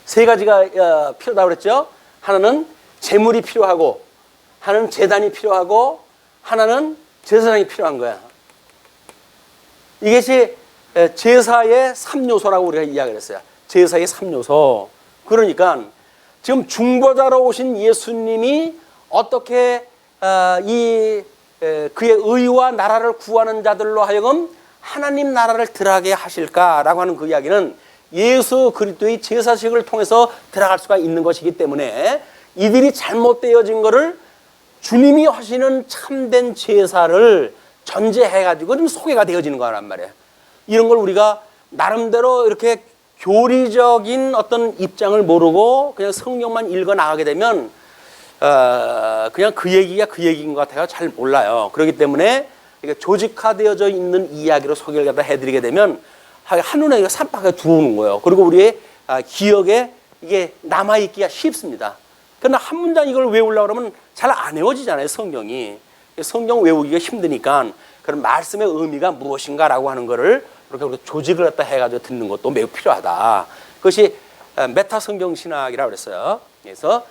세 가지가 필요하다고 그랬죠. 하나는 제물이 필요하고 하나는 제단이 필요하고 하나는 제사장이 필요한 거야. 이것이 제사의 3요소라고 우리가 이야기를 했어요. 제사의 3요소. 그러니까 지금 중보자로 오신 예수님이 어떻게 그의 의와 나라를 구하는 자들로 하여금 하나님 나라를 들어가게 하실까라고 하는 그 이야기는 예수 그리스도의 제사식을 통해서 들어갈 수가 있는 것이기 때문에 이들이 잘못되어진 것을 주님이 하시는 참된 제사를 전제해가지고 좀 소개가 되어지는 거란 말이에요. 이런 걸 우리가 나름대로 이렇게 교리적인 어떤 입장을 모르고 그냥 성경만 읽어 나가게 되면 그냥 그 얘기가 그 얘기인 것 같아요. 잘 몰라요. 그렇기 때문에 조직화되어져 있는 이야기로 소개를 갖다 해드리게 되면 한눈에 쌈박하게 들어오는 거예요. 그리고 우리의 기억에 이게 남아있기가 쉽습니다. 그러나 한 문장 이걸 외우려고 그러면 잘 안 외워지잖아요. 성경이. 성경 외우기가 힘드니까 그런 말씀의 의미가 무엇인가라고 하는 거를 이렇게 조직을 갖다 해가지고 듣는 것도 매우 필요하다. 그것이 메타 성경 신학이라고 그랬어요. 그래서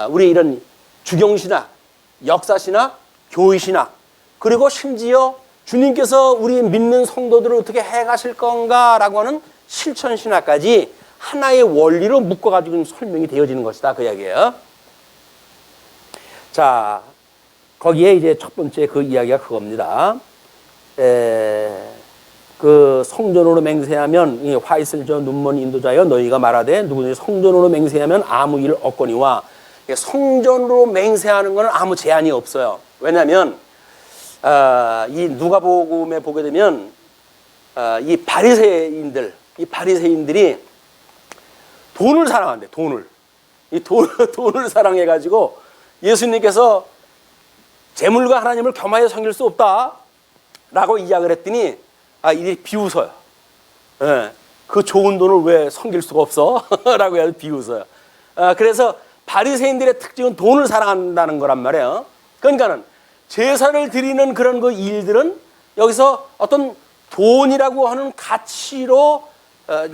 우리 이런 주경 신학, 역사 신학, 교회 신학, 그리고 심지어 주님께서 우리 믿는 성도들을 어떻게 해가실 건가라고 하는 실천 신학까지 하나의 원리로 묶어가지고 설명이 되어지는 것이다. 그 이야기예요. 자, 거기에 이제 첫 번째 그 이야기가 그겁니다. 그 성전으로 맹세하면 화 있을 저 눈먼 인도자여 너희가 말하되 누구든지 성전으로 맹세하면 아무 일 없거니와 성전으로 맹세하는 건 아무 제한이 없어요. 왜냐하면 이 누가복음에 보게 되면 이 바리새인들 이 바리새인들이 돈을 사랑한대. 돈을 사랑해가지고 예수님께서 재물과 하나님을 겸하여 섬길 수 없다라고 이야기를 했더니 이들이 비웃어요. 예, 그 좋은 돈을 왜 섬길 수가 없어? 라고 해서 비웃어요. 그래서 바리새인들의 특징은 돈을 사랑한다는 거란 말이에요. 그러니까는 제사를 드리는 그런 그 일들은 여기서 어떤 돈이라고 하는 가치로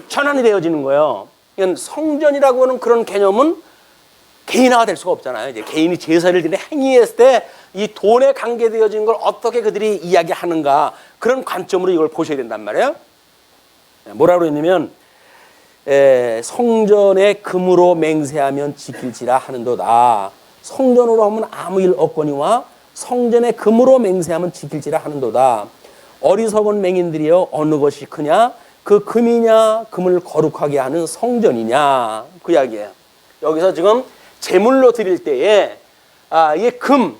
전환이 되어지는 거예요. 성전이라고 하는 그런 개념은 개인화가 될 수가 없잖아요. 이제 개인이 제사를 드리는 행위했을 때 이 돈에 관계되어지는 걸 어떻게 그들이 이야기하는가, 그런 관점으로 이걸 보셔야 된단 말이에요. 뭐라고 했냐면 성전에 금으로 맹세하면 지킬지라 하는도다. 성전으로 하면 아무 일 없거니와 성전에 금으로 맹세하면 지킬지라 하는도다. 어리석은 맹인들이여 어느 것이 크냐? 그 금이냐 금을 거룩하게 하는 성전이냐, 그 이야기예요. 여기서 지금 제물로 드릴 때에 이게 금,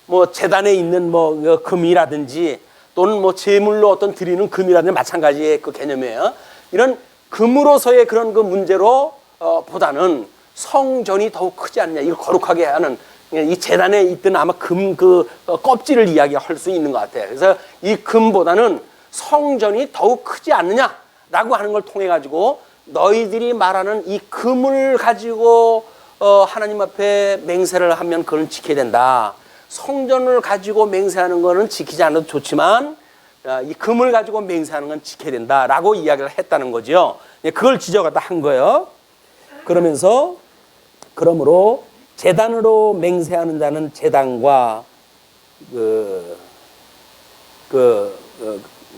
뭐 재단에 있는 뭐 금이라든지 또는 뭐 제물로 어떤 드리는 금이라든지 마찬가지의 그 개념이에요. 이런 금으로서의 그런 그 문제로 보다는 성전이 더욱 크지 않냐, 이걸 거룩하게 하는, 이 재단에 있던 아마 금 그 껍질을 이야기할 수 있는 것 같아요. 그래서 이 금보다는 성전이 더욱 크지 않느냐라고 하는 걸 통해 가지고 너희들이 말하는 이 금을 가지고 하나님 앞에 맹세를 하면 그건 지켜야 된다. 성전을 가지고 맹세하는 거는 지키지 않아도 좋지만 이 금을 가지고 맹세하는 건 지켜야 된다라고 이야기를 했다는 거죠. 그걸 지적하다 한 거예요. 그러므로 제단으로 맹세하는 자는 제단과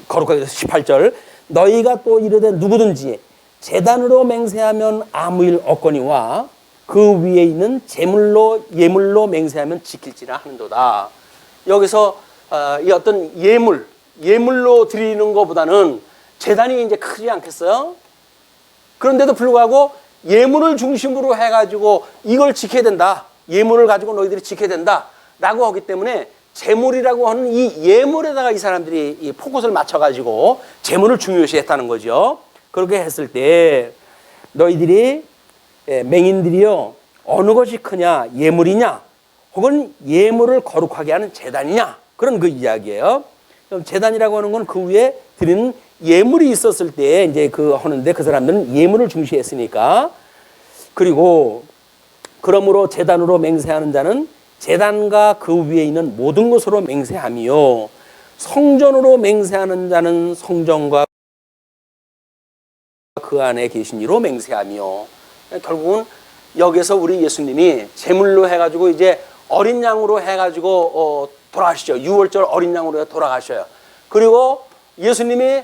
거룩하게 18절 너희가 또 이르되 누구든지 제단으로 맹세하면 아무 일 없거니와 그 위에 있는 예물로 맹세하면 지킬지라 하는도다. 여기서 이 어떤 예물로 드리는 것보다는 제단이 이제 크지 않겠어요? 그런데도 불구하고 예물을 중심으로 해가지고 이걸 지켜야 된다. 예물을 가지고 너희들이 지켜야 된다. 라고 하기 때문에 제물이라고 하는 이 예물에다가 이 사람들이 이 포커스를 맞춰가지고 제물을 중요시 했다는 거죠. 그렇게 했을 때 너희들이 맹인들이요 어느 것이 크냐, 예물이냐 혹은 예물을 거룩하게 하는 제단이냐, 그런 그 이야기예요. 그럼 제단이라고 하는 건 그 위에 드리는 예물이 있었을 때 이제 하는데 그 사람들은 예물을 중시했으니까. 그리고 그러므로 제단으로 맹세하는 자는 제단과 그 위에 있는 모든 것으로 맹세하며 성전으로 맹세하는 자는 성전과 그 안에 계신 이로 맹세하며. 결국은 여기서 우리 예수님이 제물로 해가지고 이제 어린 양으로 해가지고 돌아가시죠. 6월절 어린 양으로 돌아가셔요. 그리고 예수님이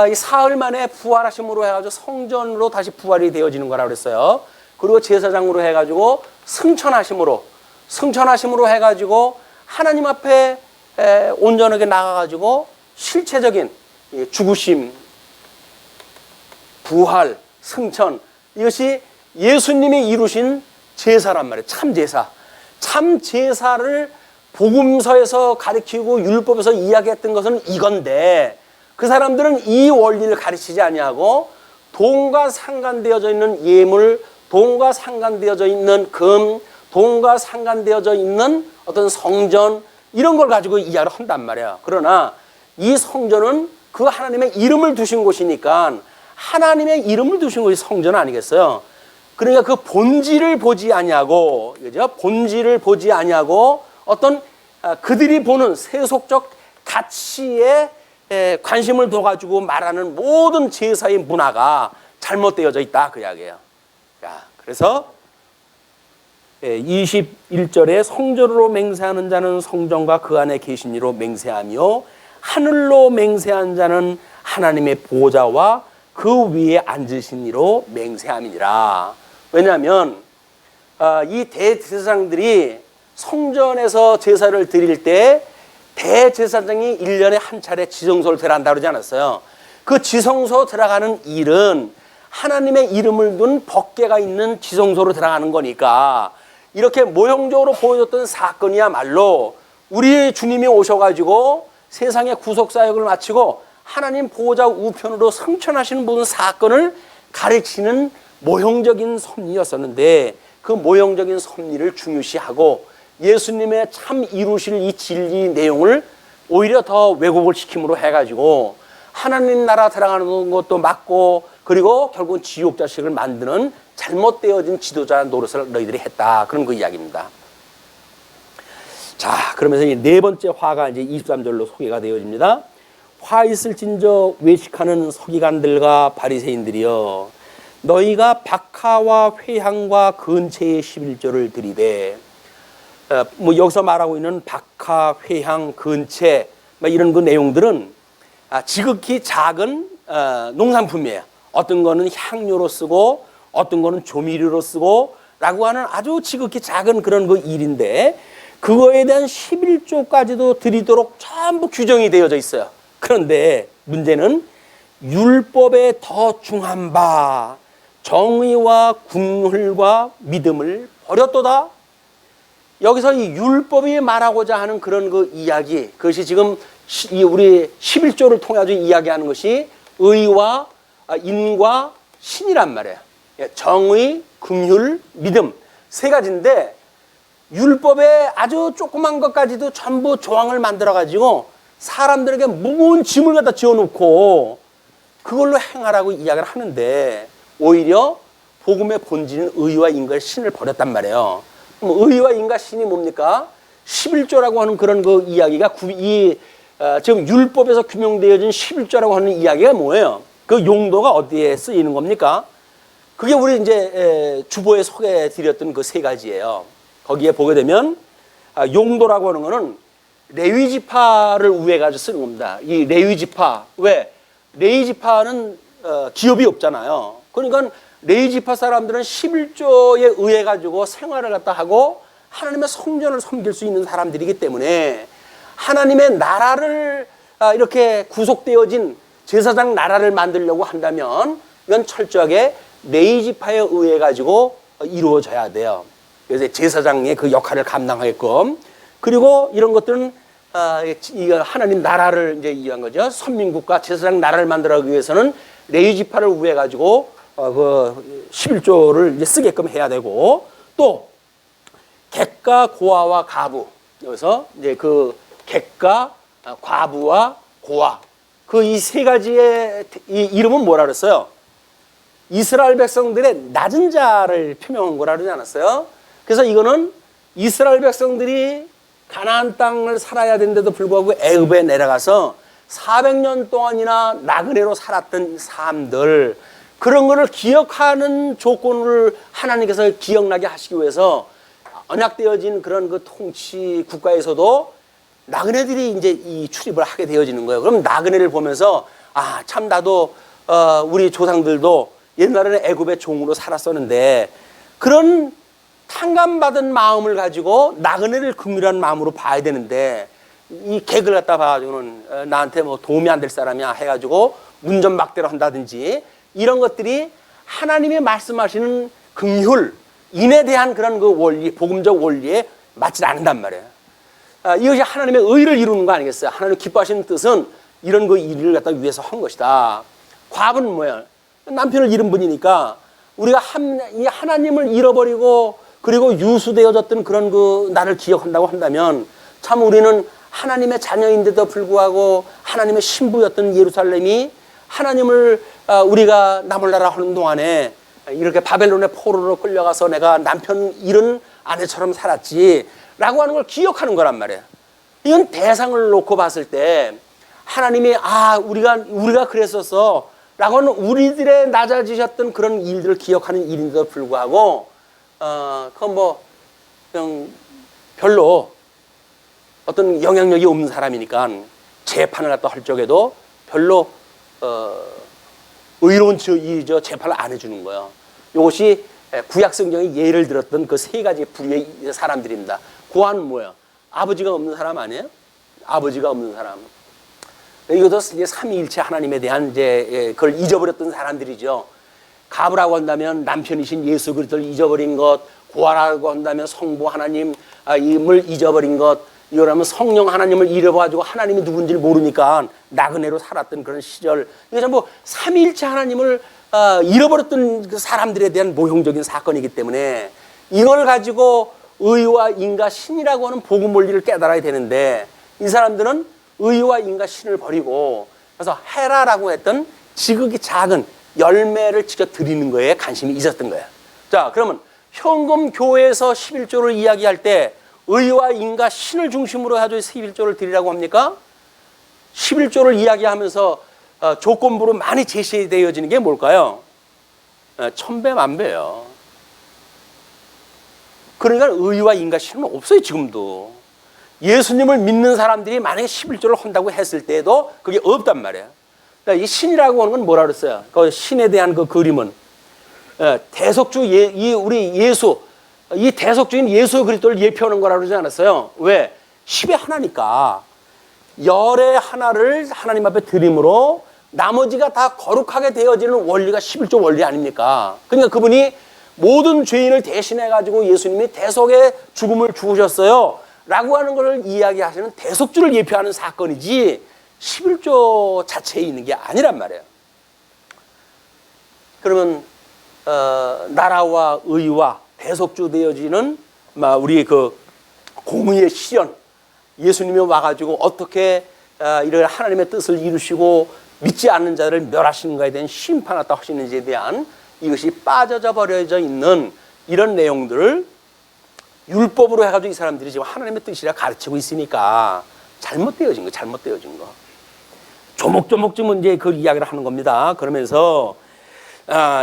이 사흘 만에 부활하심으로 해가지고 성전으로 다시 부활이 되어지는 거라고 그랬어요. 그리고 제사장으로 해가지고 승천하심으로 해가지고 하나님 앞에 온전하게 나가가지고 실체적인 죽으심, 부활, 승천, 이것이 예수님이 이루신 제사란 말이에요. 참제사. 참제사를 복음서에서 가르치고 율법에서 이야기했던 것은 이건데 그 사람들은 이 원리를 가르치지 아니하고 돈과 상관되어져 있는 예물, 돈과 상관되어져 있는 금, 돈과 상관되어져 있는 어떤 성전, 이런 걸 가지고 이야기를 한단 말이에요. 그러나 이 성전은 그 하나님의 이름을 두신 곳이니까 하나님의 이름을 두신 곳이 성전 아니겠어요? 그러니까 그 본질을 보지 아니하고, 그죠? 본질을 보지 아니하고 어떤 그들이 보는 세속적 가치에 관심을 둬가지고 말하는 모든 제사의 문화가 잘못되어져 있다, 그 이야기예요. 그래서 21절에 성전으로 맹세하는 자는 성전과 그 안에 계신 이로 맹세하며 하늘로 맹세한 자는 하나님의 보좌와 그 위에 앉으신 이로 맹세함이니라. 왜냐하면 이 대제사장들이 성전에서 제사를 드릴 때 대제사장이 1년에 한 차례 지성소를 들어간다고 그러지 않았어요? 그 지성소 들어가는 일은 하나님의 이름을 둔 법궤가 있는 지성소로 들어가는 거니까 이렇게 모형적으로 보여줬던 사건이야말로 우리 주님이 오셔가지고 세상의 구속사역을 마치고 하나님 보호자 우편으로 성천하시는 모든 사건을 가르치는 모형적인 섭리였었는데 그 모형적인 섭리를 중요시하고 예수님의 참 이루실 이 진리 내용을 오히려 더 왜곡을 시킴으로 해가지고 하나님 나라 들어가는 것도 막고 그리고 결국은 지옥 자식을 만드는 잘못되어진 지도자 노릇을 너희들이 했다. 그런 그 이야기입니다. 자, 그러면서 이 네 번째 화가 이제 23절로 소개가 되어집니다. 화 있을진저 외식하는 서기관들과 바리새인들이여 너희가 박하와 회향과 근체의 11조를 드리되 뭐 여기서 말하고 있는 박하, 회향, 근체 이런 그 내용들은 지극히 작은 농산품이에요. 어떤 거는 향료로 쓰고 어떤 거는 조미료로 쓰고 라고 하는 아주 지극히 작은 그런 그 일인데 그거에 대한 11조까지도 드리도록 전부 규정이 되어져 있어요. 그런데 문제는 율법에 더 중한 바 정의와 국률과 믿음을 버렸도다. 여기서 이 율법이 말하고자 하는 그런 그 이야기, 그것이 지금 우리 11조를 통해 가지고 이야기하는 것이 의와 인과 신이란 말이에요. 정의, 긍휼, 믿음 세 가지인데 율법에 아주 조그만 것까지도 전부 조항을 만들어 가지고 사람들에게 무거운 짐을 갖다 지어놓고 그걸로 행하라고 이야기를 하는데 오히려 복음의 본질인 의와 인과 신을 버렸단 말이에요. 그럼 의와 인과 신이 뭡니까? 11조라고 하는 그런 그 이야기가 지금 율법에서 규명되어진 11조라고 하는 이야기가 뭐예요? 그 용도가 어디에 쓰이는 겁니까? 그게 우리 이제 주보에 소개해 드렸던 그 세 가지예요. 거기에 보게 되면 용도라고 하는 거는 레위 지파를 우회 가지고 쓰는 겁니다. 이 레위 지파 왜? 레위 지파는 기업이 없잖아요. 그러니까 레위 지파 사람들은 11조에 의해 가지고 생활을 갖다 하고 하나님의 성전을 섬길 수 있는 사람들이기 때문에 하나님의 나라를 이렇게 구속되어진 제사장 나라를 만들려고 한다면 이건 철저하게 레위 지파에 의해 가지고 이루어져야 돼요. 그래서 제사장의 그 역할을 감당하게끔 그리고 이런 것들은 하나님 나라를 이제 이해한 거죠. 선민국가 제사장 나라를 만들어가기 위해서는 레위 지파를 우회 가지고 그 11조를 이제 쓰게끔 해야 되고 또 객가 고아와 가부 여기서 이제 그 객가 과부와 고아 그 이 세 가지의 이 이름은 뭐라 그랬어요? 이스라엘 백성들의 낮은 자를 표명한 거라 그러지 않았어요? 그래서 이거는 이스라엘 백성들이 가나안 땅을 살아야 되는데도 불구하고 애굽에 내려가서 400년 동안이나 나그네로 살았던 사람들 그런 거를 기억하는 조건을 하나님께서 기억나게 하시기 위해서 언약되어진 그런 그 통치 국가에서도 나그네들이 이제 이 출입을 하게 되어지는 거예요. 그럼 나그네를 보면서 참 나도 우리 조상들도 옛날에는 애굽의 종으로 살았었는데 그런 탕감받은 마음을 가지고 나그네를 긍휼한 마음으로 봐야 되는데 이 객을 갖다 봐가지고는 나한테 뭐 도움이 안 될 사람이야 해가지고 문전박대로 한다든지 이런 것들이 하나님이 말씀하시는 긍휼 인에 대한 그런 그 원리 복음적 원리에 맞지 않는단 말이에요. 이것이 하나님의 의를 이루는 거 아니겠어요? 하나님 기뻐하시는 뜻은 이런 그 일을 갖다 위해서 한 것이다. 과부는 뭐야? 남편을 잃은 분이니까 우리가 하나님을 잃어버리고 그리고 유수되어졌던 그런 그 나를 기억한다고 한다면 참 우리는 하나님의 자녀인데도 불구하고 하나님의 신부였던 예루살렘이 하나님을 우리가 나몰라라 하는 동안에 이렇게 바벨론의 포로로 끌려가서 내가 남편 잃은 아내처럼 살았지 라고 하는 걸 기억하는 거란 말이에요. 이건 대상을 놓고 봤을 때 하나님이 우리가 그랬었어 라고 하는 우리들의 낮아지셨던 그런 일들을 기억하는 일인데도 불구하고 그건 뭐 그냥 별로 어떤 영향력이 없는 사람이니까 재판을 갖다 할 적에도 별로 의로운 저 재판을 안 해주는 거예요. 이것이 구약 성경이 예를 들었던 그 세 가지 부류의 사람들입니다. 고아는 뭐예요? 아버지가 없는 사람 아니에요? 아버지가 없는 사람. 이것도 이제 삼위일체 하나님에 대한 이제 그걸 잊어버렸던 사람들이죠. 가부라고 한다면 남편이신 예수 그리스도를 잊어버린 것, 고아라고 한다면 성부 하나님을 잊어버린 것, 이거라면 성령 하나님을 잃어가지고 하나님이 누군지를 모르니까 나그네로 살았던 그런 시절, 이게 전부 삼위일체 하나님을 잃어버렸던 그 사람들에 대한 모형적인 사건이기 때문에 이걸 가지고 의와 인과 신이라고 하는 복음 원리를 깨달아야 되는데, 이 사람들은 의와 인과 신을 버리고 그래서 헤라라고 했던 지극히 작은 열매를 직접 드리는 거에 관심이 있었던 거예요. 자, 그러면 현금 교회에서 11조를 이야기할 때 의와 인과 신을 중심으로 해가지고 11조를 드리라고 합니까? 11조를 이야기하면서 조건부로 많이 제시되어지는 게 뭘까요? 천배만배예요. 그러니까 의와 인과 신은 없어요, 지금도. 예수님을 믿는 사람들이 만약에 11조를 한다고 했을 때에도 그게 없단 말이에요. 그러니까 이 신이라고 하는 건 뭐라 그랬어요? 그 신에 대한 그 그림은 대속주, 우리 예수, 이 대속주인 예수 그리스도를 예표하는 거라고 그러지 않았어요? 왜? 10의 하나니까. 열의 하나를 하나님 앞에 드림으로 나머지가 다 거룩하게 되어지는 원리가 11조 원리 아닙니까? 그러니까 그분이 모든 죄인을 대신해 가지고 예수님이 대속의 죽음을 죽으셨어요 라고 하는 것을 이야기하시는 대속주를 예표하는 사건이지 11조 자체에 있는 게 아니란 말이에요. 그러면 나라와 의와 대속주 되어지는 우리 그 공의의 실현, 예수님이 와가지고 어떻게 이런 하나님의 뜻을 이루시고 믿지 않는 자를 멸하시는 것에 대한 심판하다 하시는지에 대한 이것이 빠져져 버려져 있는 이런 내용들을 율법으로 해가지고 이 사람들이 지금 하나님의 뜻이라 가르치고 있으니까 잘못되어진 거. 조목조목 지금 이제 그 이야기를 하는 겁니다. 그러면서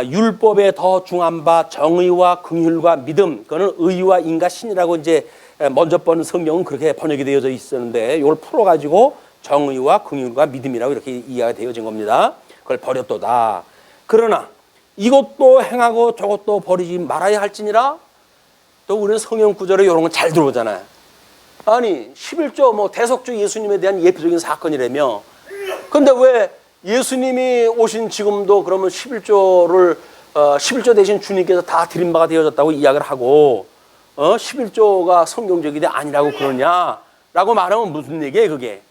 율법에 더 중한 바 정의와 긍휼과 믿음, 그거는 의와 인과 신이라고 이제 먼저 번 성경은 그렇게 번역이 되어져 있었는데 이걸 풀어가지고 정의와 긍휼과 믿음이라고 이렇게 이해가 되어진 겁니다. 그걸 버렸도다. 그러나 이것도 행하고 저것도 버리지 말아야 할지니라. 또 우리는 성경 구절에 이런 건 잘 들어오잖아요. 아니 11조 뭐 대속주 예수님에 대한 예표적인 사건이라며. 근데 왜 예수님이 오신 지금도 그러면 11조 대신 주님께서 다 드린 바가 되어졌다고 이야기를 하고 11조가 성경적이 아니라고 그러냐라고 말하면 무슨 얘기예요 그게?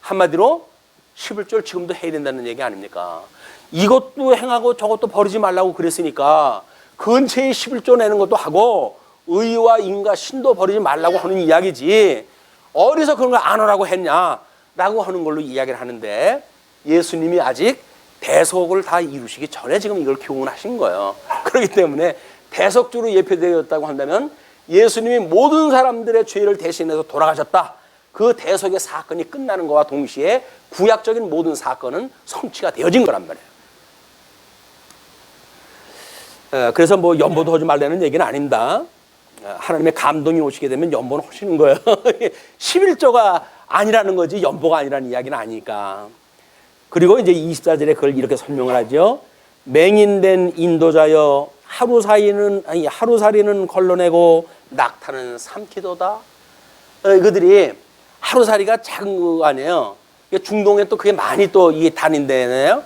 한마디로 11조를 지금도 해야 된다는 얘기 아닙니까? 이것도 행하고 저것도 버리지 말라고 그랬으니까 근처에 11조 내는 것도 하고 의와 인과 신도 버리지 말라고 하는 이야기지, 어디서 그런 걸 안 하라고 했냐라고 하는 걸로 이야기를 하는데, 예수님이 아직 대속을 다 이루시기 전에 지금 이걸 교훈하신 거예요. 그렇기 때문에 대속주로 예표되었다고 한다면 예수님이 모든 사람들의 죄를 대신해서 돌아가셨다, 그 대속의 사건이 끝나는 것과 동시에 구약적인 모든 사건은 성취가 되어진 거란 말이에요. 그래서 뭐 연보도 하지 말라는 얘기는 아닙니다. 하나님의 감동이 오시게 되면 연보는 하시는 거예요. 11조가 아니라는 거지 연보가 아니라는 이야기는 아니니까. 그리고 이제 24절에 그걸 이렇게 설명을 하죠. 맹인된 인도자여 하루살이는 걸러내고 낙타는 삼키도다. 그들이 하루살이가 작은 거 아니에요. 중동에 또 그게 많이 또 이게 다닌대네요.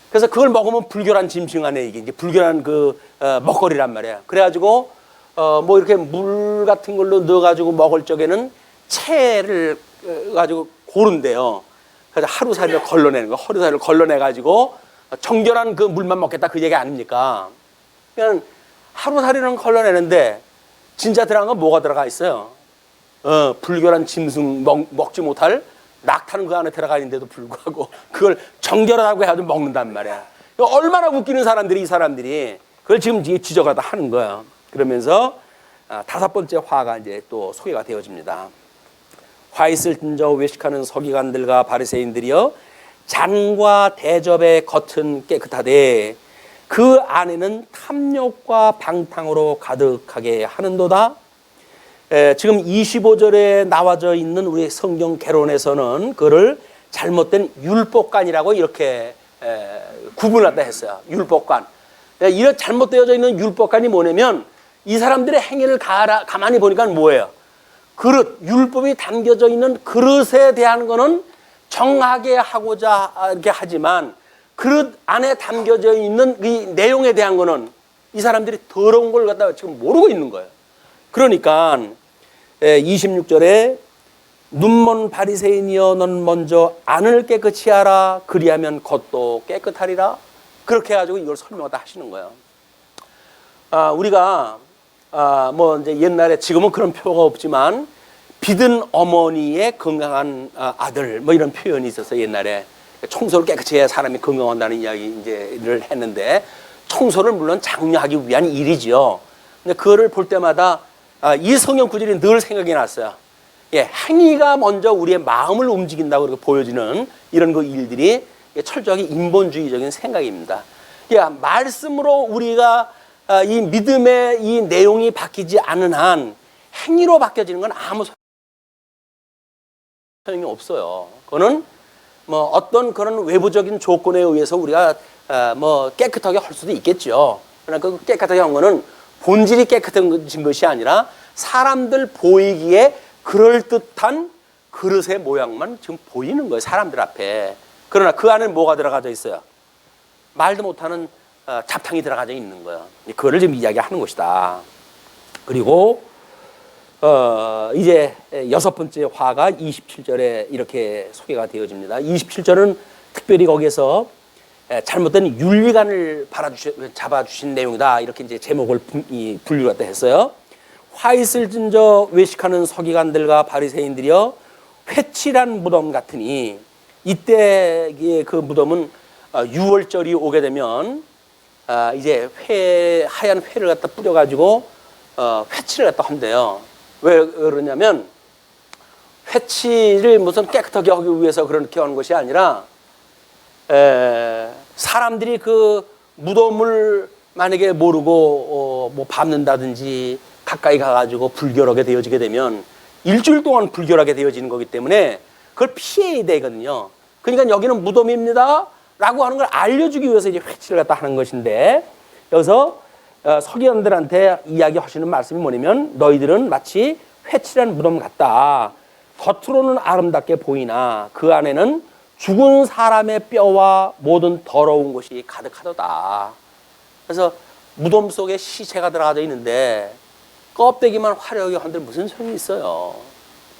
그래서 그걸 먹으면 불결한 짐승 안에 이게 이제 불결한 그 먹거리란 말이에요. 그래가지고 뭐 이렇게 물 같은 걸로 넣어가지고 먹을 적에는 채를 가지고 고른대요. 그래서 하루살이를 걸러내는 거, 하루살이를 걸러내가지고 정결한 그 물만 먹겠다 그 얘기 아닙니까? 그냥 하루살이는 걸러내는데 진짜 들어간 건 뭐가 들어가 있어요? 불결한 짐승 먹지 못할 낙타는 그 안에 들어가 있는데도 불구하고 그걸 정결하다고 해가지고 먹는단 말이야. 얼마나 웃기는 사람들이, 이 사람들이 그걸 지금 지적하다 하는 거예요. 그러면서 다섯 번째 화가 이제 또 소개가 되어집니다. 화 있을 든저 외식하는 서기관들과 바리새인들이여, 잔과 대접의 겉은 깨끗하되 그 안에는 탐욕과 방탕으로 가득하게 하는도다. 지금 25절에 나와져 있는 우리 성경 개론에서는 그를 잘못된 율법관이라고 이렇게 구분하다 했어요. 율법관. 이런 잘못되어져 있는 율법관이 뭐냐면 이 사람들의 행위를 가만히 보니까 뭐예요? 그릇, 율법이 담겨져 있는 그릇에 대한 거는 정하게 하고자 이렇게 하지만 그릇 안에 담겨져 있는 이 내용에 대한 거는 이 사람들이 더러운 걸 갖다가 지금 모르고 있는 거예요. 그러니까 26절에 눈먼 바리새인이여 넌 먼저 안을 깨끗이 하라 그리하면 겉도 깨끗하리라. 그렇게 해가지고 이걸 설명하다 하시는 거예요. 우리가 뭐 이제 옛날에 지금은 그런 표가 없지만 비든 어머니의 건강한 아들 뭐 이런 표현이 있었어요. 옛날에 청소를 깨끗이 해야 사람이 건강한다는 이야기를 했는데 청소를 물론 장려하기 위한 일이지요. 근데 그거를 볼 때마다 이 성경 구절이 늘 생각이 났어요. 예, 행위가 먼저 우리의 마음을 움직인다고 그렇게 보여지는 이런 그 일들이 철저하게 인본주의적인 생각입니다. 예, 말씀으로 우리가 이 믿음의 이 내용이 바뀌지 않은 한 행위로 바뀌어지는 건 아무 소용이 없어요. 그거는 뭐 어떤 그런 외부적인 조건에 의해서 우리가 뭐 깨끗하게 할 수도 있겠죠. 그러나 그 깨끗하게 한 거는 본질이 깨끗해진 것이 아니라 사람들 보이기에 그럴듯한 그릇의 모양만 지금 보이는 거예요. 사람들 앞에. 그러나 그 안에 뭐가 들어가져 있어요? 말도 못하는 잡탕이 들어가져 있는 거예요. 그거를 지금 이야기하는 것이다. 그리고 이제 여섯 번째 화가 27절에 이렇게 소개가 되어집니다. 27절은 특별히 거기에서 잘못된 윤리관을 잡아주신 내용이다. 이렇게 이제 제목을 분류를 했어요. 화 있을 진저 외식하는 서기관들과 바리새인들이여 회칠한 무덤 같으니 이때 그 무덤은 6월절이 오게 되면 이제 하얀 회를 갖다 뿌려가지고 회칠을 갖다 한대요. 왜 그러냐면 회칠을 무슨 깨끗하게 하기 위해서 그렇게 하는 것이 아니라 사람들이 그 무덤을 만약에 모르고 뭐 밟는다든지 가까이 가가지고 불결하게 되어지게 되면 일주일 동안 불결하게 되어지는 거기 때문에 그걸 피해야 되거든요. 그러니까 여기는 무덤입니다 라고 하는 걸 알려주기 위해서 이제 회칠을 갖다 하는 것인데 여기서 서기관들한테 이야기하시는 말씀이 뭐냐면 너희들은 마치 회칠한 무덤 같다. 겉으로는 아름답게 보이나 그 안에는 죽은 사람의 뼈와 모든 더러운 것이 가득하도다. 그래서 무덤 속에 시체가 들어가져 있는데 껍데기만 화려하게 한들 무슨 소용이 있어요.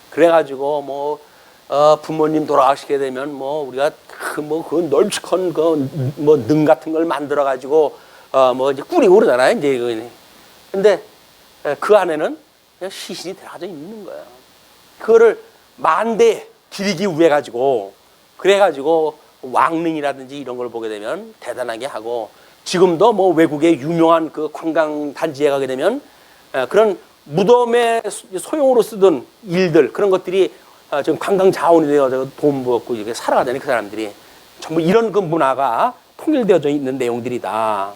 그래가지고 뭐 부모님 돌아가시게 되면 뭐 우리가 그 넓적한 능 같은 걸 만들어 가지고 뭐 이제 꾸리고 그러잖아요. 이제 근데 그 안에는 그냥 시신이 들어가져 있는 거예요. 그거를 만대 기리기 위해 가지고 그래가지고 왕릉이라든지 이런 걸 보게 되면 대단하게 하고 지금도 뭐 외국의 유명한 그 관광 단지에 가게 되면 그런 무덤에 소용으로 쓰던 일들 그런 것들이 지금 관광 자원이 되어서 돈 벌고 이렇게 살아가잖아요. 그 사람들이 전부 이런 그 문화가 통일되어져 있는 내용들이다.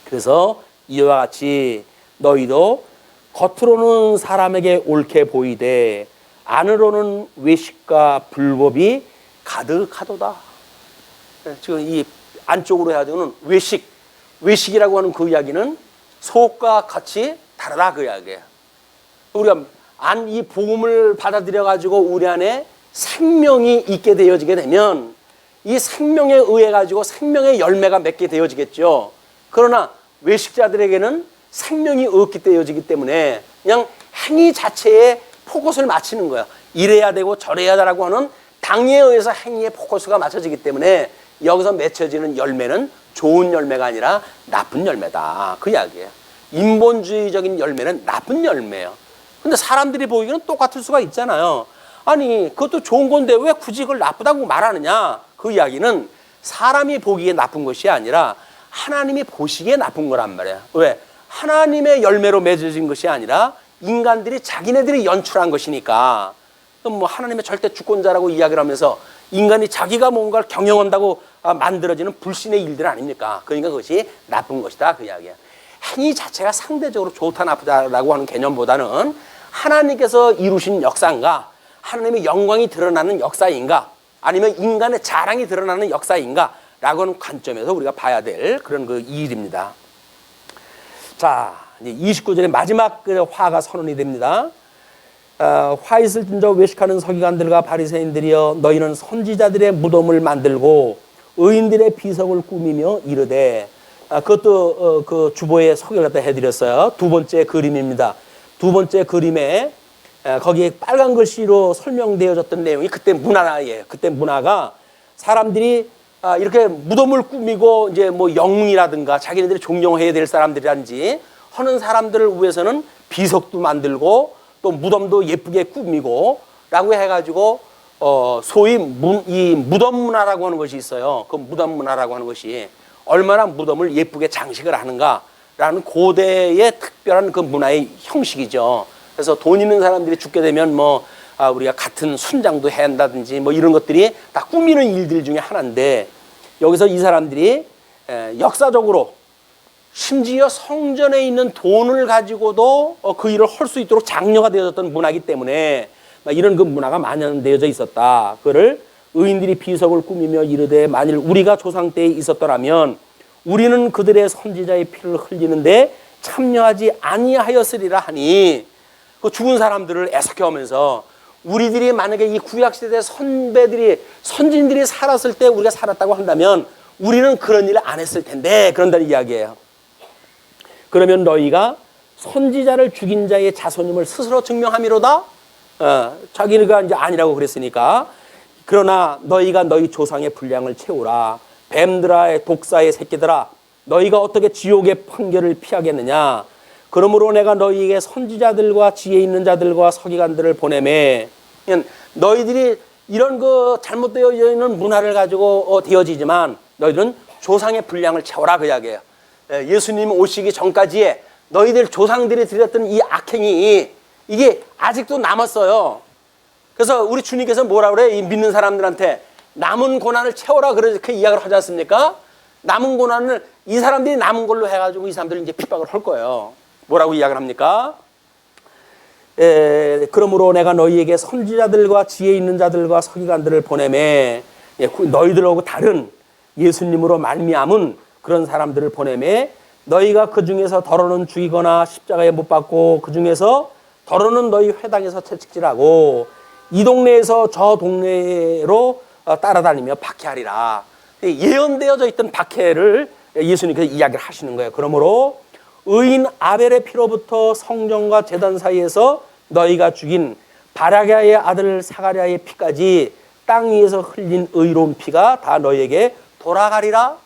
그래서 이와 같이 너희도 겉으로는 사람에게 옳게 보이되 안으로는 외식과 불법이 가득하도다. 지금 이 안쪽으로 해야 되는 외식이라고 하는 그 이야기는 속과 같이 다르다 그 이야기예요. 우리가 이 복음을 받아들여 가지고 우리 안에 생명이 있게 되어지게 되면 이 생명에 의해 가지고 생명의 열매가 맺게 되어지겠죠. 그러나 외식자들에게는 생명이 없기 되어지기 때문에 그냥 행위 자체에 포커스를 맞추는 거야. 이래야 되고 저래야 되라고 하는 당에 의해서 행위에 포커스가 맞춰지기 때문에 여기서 맺혀지는 열매는 좋은 열매가 아니라 나쁜 열매다. 그 이야기예요. 인본주의적인 열매는 나쁜 열매예요. 근데 사람들이 보기에는 똑같을 수가 있잖아요. 아니 그것도 좋은 건데 왜 굳이 그걸 나쁘다고 말하느냐. 그 이야기는 사람이 보기에 나쁜 것이 아니라 하나님이 보시기에 나쁜 거란 말이에요. 왜? 하나님의 열매로 맺어진 것이 아니라 인간들이 자기네들이 연출한 것이니까. 그럼 뭐 하나님의 절대 주권자라고 이야기를 하면서 인간이 자기가 뭔가를 경영한다고 만들어지는 불신의 일들 아닙니까? 그러니까 그것이 나쁜 것이다 그 이야기야. 행위 자체가 상대적으로 좋다 나쁘다라고 하는 개념보다는 하나님께서 이루신 역사인가, 하나님의 영광이 드러나는 역사인가, 아니면 인간의 자랑이 드러나는 역사인가 라고 하는 관점에서 우리가 봐야 될 그런 그 일입니다. 자, 이제 29절의 마지막 그 화가 선언이 됩니다. 화 있을 진저 외식하는 서기관들과 바리새인들이여 너희는 선지자들의 무덤을 만들고 의인들의 비석을 꾸미며 이르되 그것도 그 주보에 소개를 갖다 해드렸어요. 두 번째 그림입니다. 두 번째 그림에 거기에 빨간 글씨로 설명되어졌던 내용이 그때 문화예요. 그때 문화가 사람들이 이렇게 무덤을 꾸미고 이제 뭐 영웅이라든가 자기네들이 존경해야 될 사람들이란지 하는 사람들을 위해서는 비석도 만들고 또 무덤도 예쁘게 꾸미고 라고 해가지고 소위 이 무덤 문화라고 하는 것이 있어요. 그 무덤 문화라고 하는 것이 얼마나 무덤을 예쁘게 장식을 하는가라는 고대의 특별한 그 문화의 형식이죠. 그래서 돈 있는 사람들이 죽게 되면 뭐 우리가 같은 순장도 해야 한다든지 뭐 이런 것들이 다 꾸미는 일들 중에 하나인데, 여기서 이 사람들이 역사적으로 심지어 성전에 있는 돈을 가지고도 그 일을 할 수 있도록 장려가 되어졌던 문화이기 때문에 이런 그 문화가 만연되어져 있었다. 그거를 의인들이 비석을 꾸미며 이르되 만일 우리가 조상 때에 있었더라면 우리는 그들의 선지자의 피를 흘리는데 참여하지 아니하였으리라 하니, 그 죽은 사람들을 애석해하면서 우리들이 만약에 이 구약시대 선배들이 선진들이 살았을 때 우리가 살았다고 한다면 우리는 그런 일을 안 했을 텐데 그런다는 이야기예요. 그러면 너희가 선지자를 죽인 자의 자손임을 스스로 증명함이로다. 자기가 이제 아니라고 그랬으니까. 그러나 너희가 너희 조상의 분량을 채우라. 뱀들아, 독사의 새끼들아, 너희가 어떻게 지옥의 판결을 피하겠느냐. 그러므로 내가 너희에게 선지자들과 지혜 있는 자들과 서기관들을 보내매, 너희들이 이런 그 잘못되어 있는 문화를 가지고 되어지지만 너희들은 조상의 분량을 채워라, 그 이야기예요. 예수님 오시기 전까지에 너희들 조상들이 드렸던 이 악행이 이게 아직도 남았어요. 그래서 우리 주님께서 뭐라 그래? 이 믿는 사람들한테 남은 고난을 채워라, 그렇게 이야기를 하지 않습니까? 남은 고난을 이 사람들이 남은 걸로 해가지고 이 사람들이 이제 핍박을 할 거예요. 뭐라고 이야기를 합니까? 그러므로 내가 너희에게 선지자들과 지혜 있는 자들과 서기관들을 보내매, 너희들하고 다른 예수님으로 말미암은 그런 사람들을 보내매, 너희가 그 중에서 더러는 죽이거나 십자가에 못 박고 그 중에서 더러는 너희 회당에서 채찍질하고 이 동네에서 저 동네로 따라다니며 박해하리라. 예언되어져 있던 박해를 예수님께서 이야기를 하시는 거예요. 그러므로 의인 아벨의 피로부터 성전과 제단 사이에서 너희가 죽인 바라기아의 아들 사가랴의 피까지 땅 위에서 흘린 의로운 피가 다 너희에게 돌아가리라.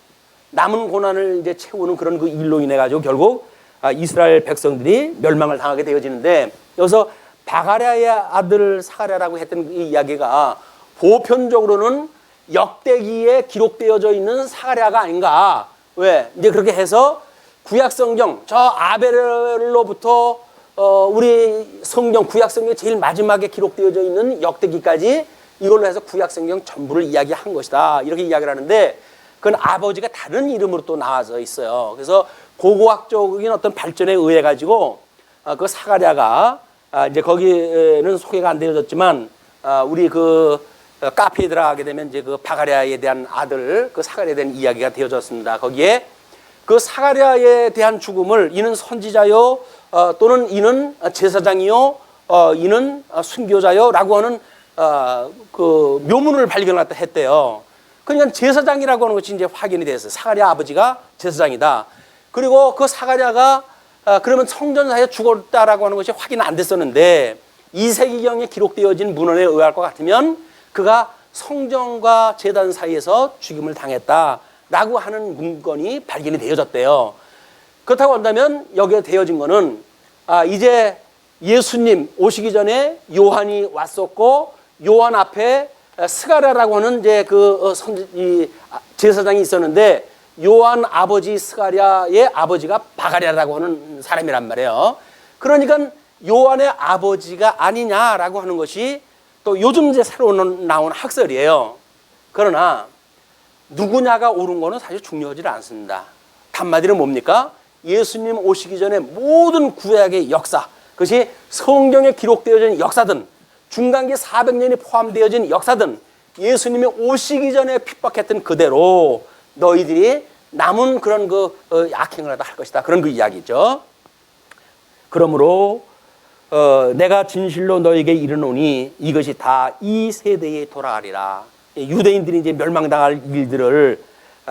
남은 고난을 이제 채우는 그런 그 일로 인해 가지고 결국 이스라엘 백성들이 멸망을 당하게 되어지는데, 여기서 바가랴의 아들 사가랴라고 했던 이 이야기가 보편적으로는 역대기에 기록되어져 있는 사가랴가 아닌가. 왜? 이제 그렇게 해서 구약성경 저 아벨로부터 우리 성경 구약성경 제일 마지막에 기록되어져 있는 역대기까지 이걸로 해서 구약성경 전부를 이야기한 것이다, 이렇게 이야기를 하는데, 그건 아버지가 다른 이름으로 또 나와져 있어요. 그래서 고고학적인 어떤 발전에 의해 가지고 그 사가랴가 이제 거기는 소개가 안 되어졌지만 우리 그 카페에 들어가게 되면 이제 그 바가랴에 대한 아들 그 사가랴에 대한 이야기가 되어졌습니다. 거기에 그 사가랴에 대한 죽음을 이는 선지자요 또는 이는 제사장이요 이는 순교자요라고 하는 그 묘문을 발견했다 했대요. 그러니까 제사장이라고 하는 것이 이제 확인이 됐어요. 사가랴 아버지가 제사장이다. 그리고 그 사가랴가 그러면 성전사에 죽었다라고 하는 것이 확인 안 됐었는데 2세기경에 기록되어진 문헌에 의할 것 같으면 그가 성전과 제단 사이에서 죽임을 당했다라고 하는 문건이 발견이 되어졌대요. 그렇다고 한다면 여기에 되어진 거는 이제 예수님 오시기 전에 요한이 왔었고 요한 앞에 스가랴라고 하는 이제 그 제사장이 있었는데 요한 아버지 스가랴의 아버지가 바가랴라고 하는 사람이란 말이에요. 그러니까 요한의 아버지가 아니냐라고 하는 것이 또 요즘 이제 새로 나온 학설이에요. 그러나 누구냐가 옳은 거는 사실 중요하지 않습니다. 한마디로 뭡니까? 예수님 오시기 전에 모든 구약의 역사, 그것이 성경에 기록되어진 역사든 중간기 400년이 포함되어진 역사든 예수님이 오시기 전에 핍박했던 그대로 너희들이 남은 그런 그 악행을 하다 할 것이다, 그런 그 이야기죠. 그러므로 내가 진실로 너에게 이르노니 이것이 다 이 세대에 돌아가리라. 유대인들이 이제 멸망당할 일들을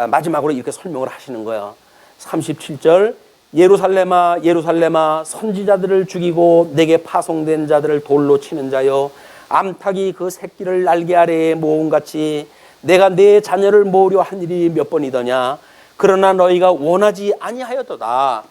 마지막으로 이렇게 설명을 하시는 거예요. 37절 예루살렘아 예루살렘아 선지자들을 죽이고 내게 파송된 자들을 돌로 치는 자여, 암탉이 그 새끼를 날개 아래에 모음같이 내가 내 자녀를 모으려 한 일이 몇 번이더냐. 그러나 너희가 원하지 아니하였도다.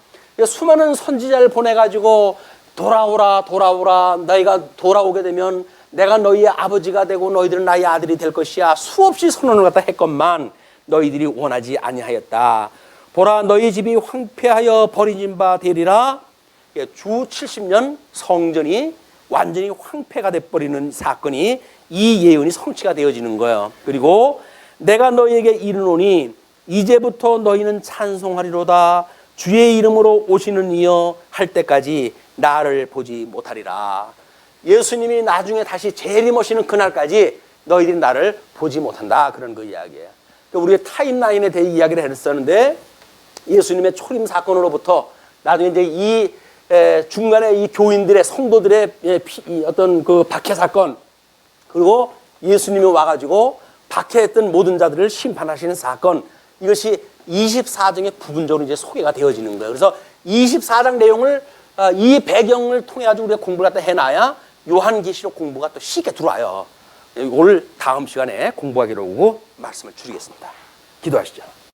수많은 선지자를 보내가지고 돌아오라 돌아오라, 너희가 돌아오게 되면 내가 너희의 아버지가 되고 너희들은 나의 아들이 될 것이야, 수없이 선언을 갖다 했건만 너희들이 원하지 아니하였다. 보라, 너희 집이 황폐하여 버려진 바 되리라. 주 70년 성전이 완전히 황폐가 돼버리는 사건이, 이 예언이 성취가 되어지는 거예요. 그리고 내가 너희에게 이르노니 이제부터 너희는 찬송하리로다. 주의 이름으로 오시는 이여 할 때까지 나를 보지 못하리라. 예수님이 나중에 다시 재림하시는 그날까지 너희들이 나를 보지 못한다, 그런 그 이야기예요. 우리가 타임라인에 대해 이야기를 했었는데, 예수님의 초림 사건으로부터 나중에 이제 이 중간에 이 교인들의 성도들의 어떤 그 박해 사건, 그리고 예수님이 와가지고 박해했던 모든 자들을 심판하시는 사건, 이것이 24장에 부분적으로 이제 소개가 되어지는 거예요. 그래서 24장 내용을 이 배경을 통해 가지고 우리가 공부를 갖다 해놔야 요한계시록 공부가 또 쉽게 들어와요. 오늘 다음 시간에 공부하기로 하고 말씀을 줄이겠습니다. 기도하시죠.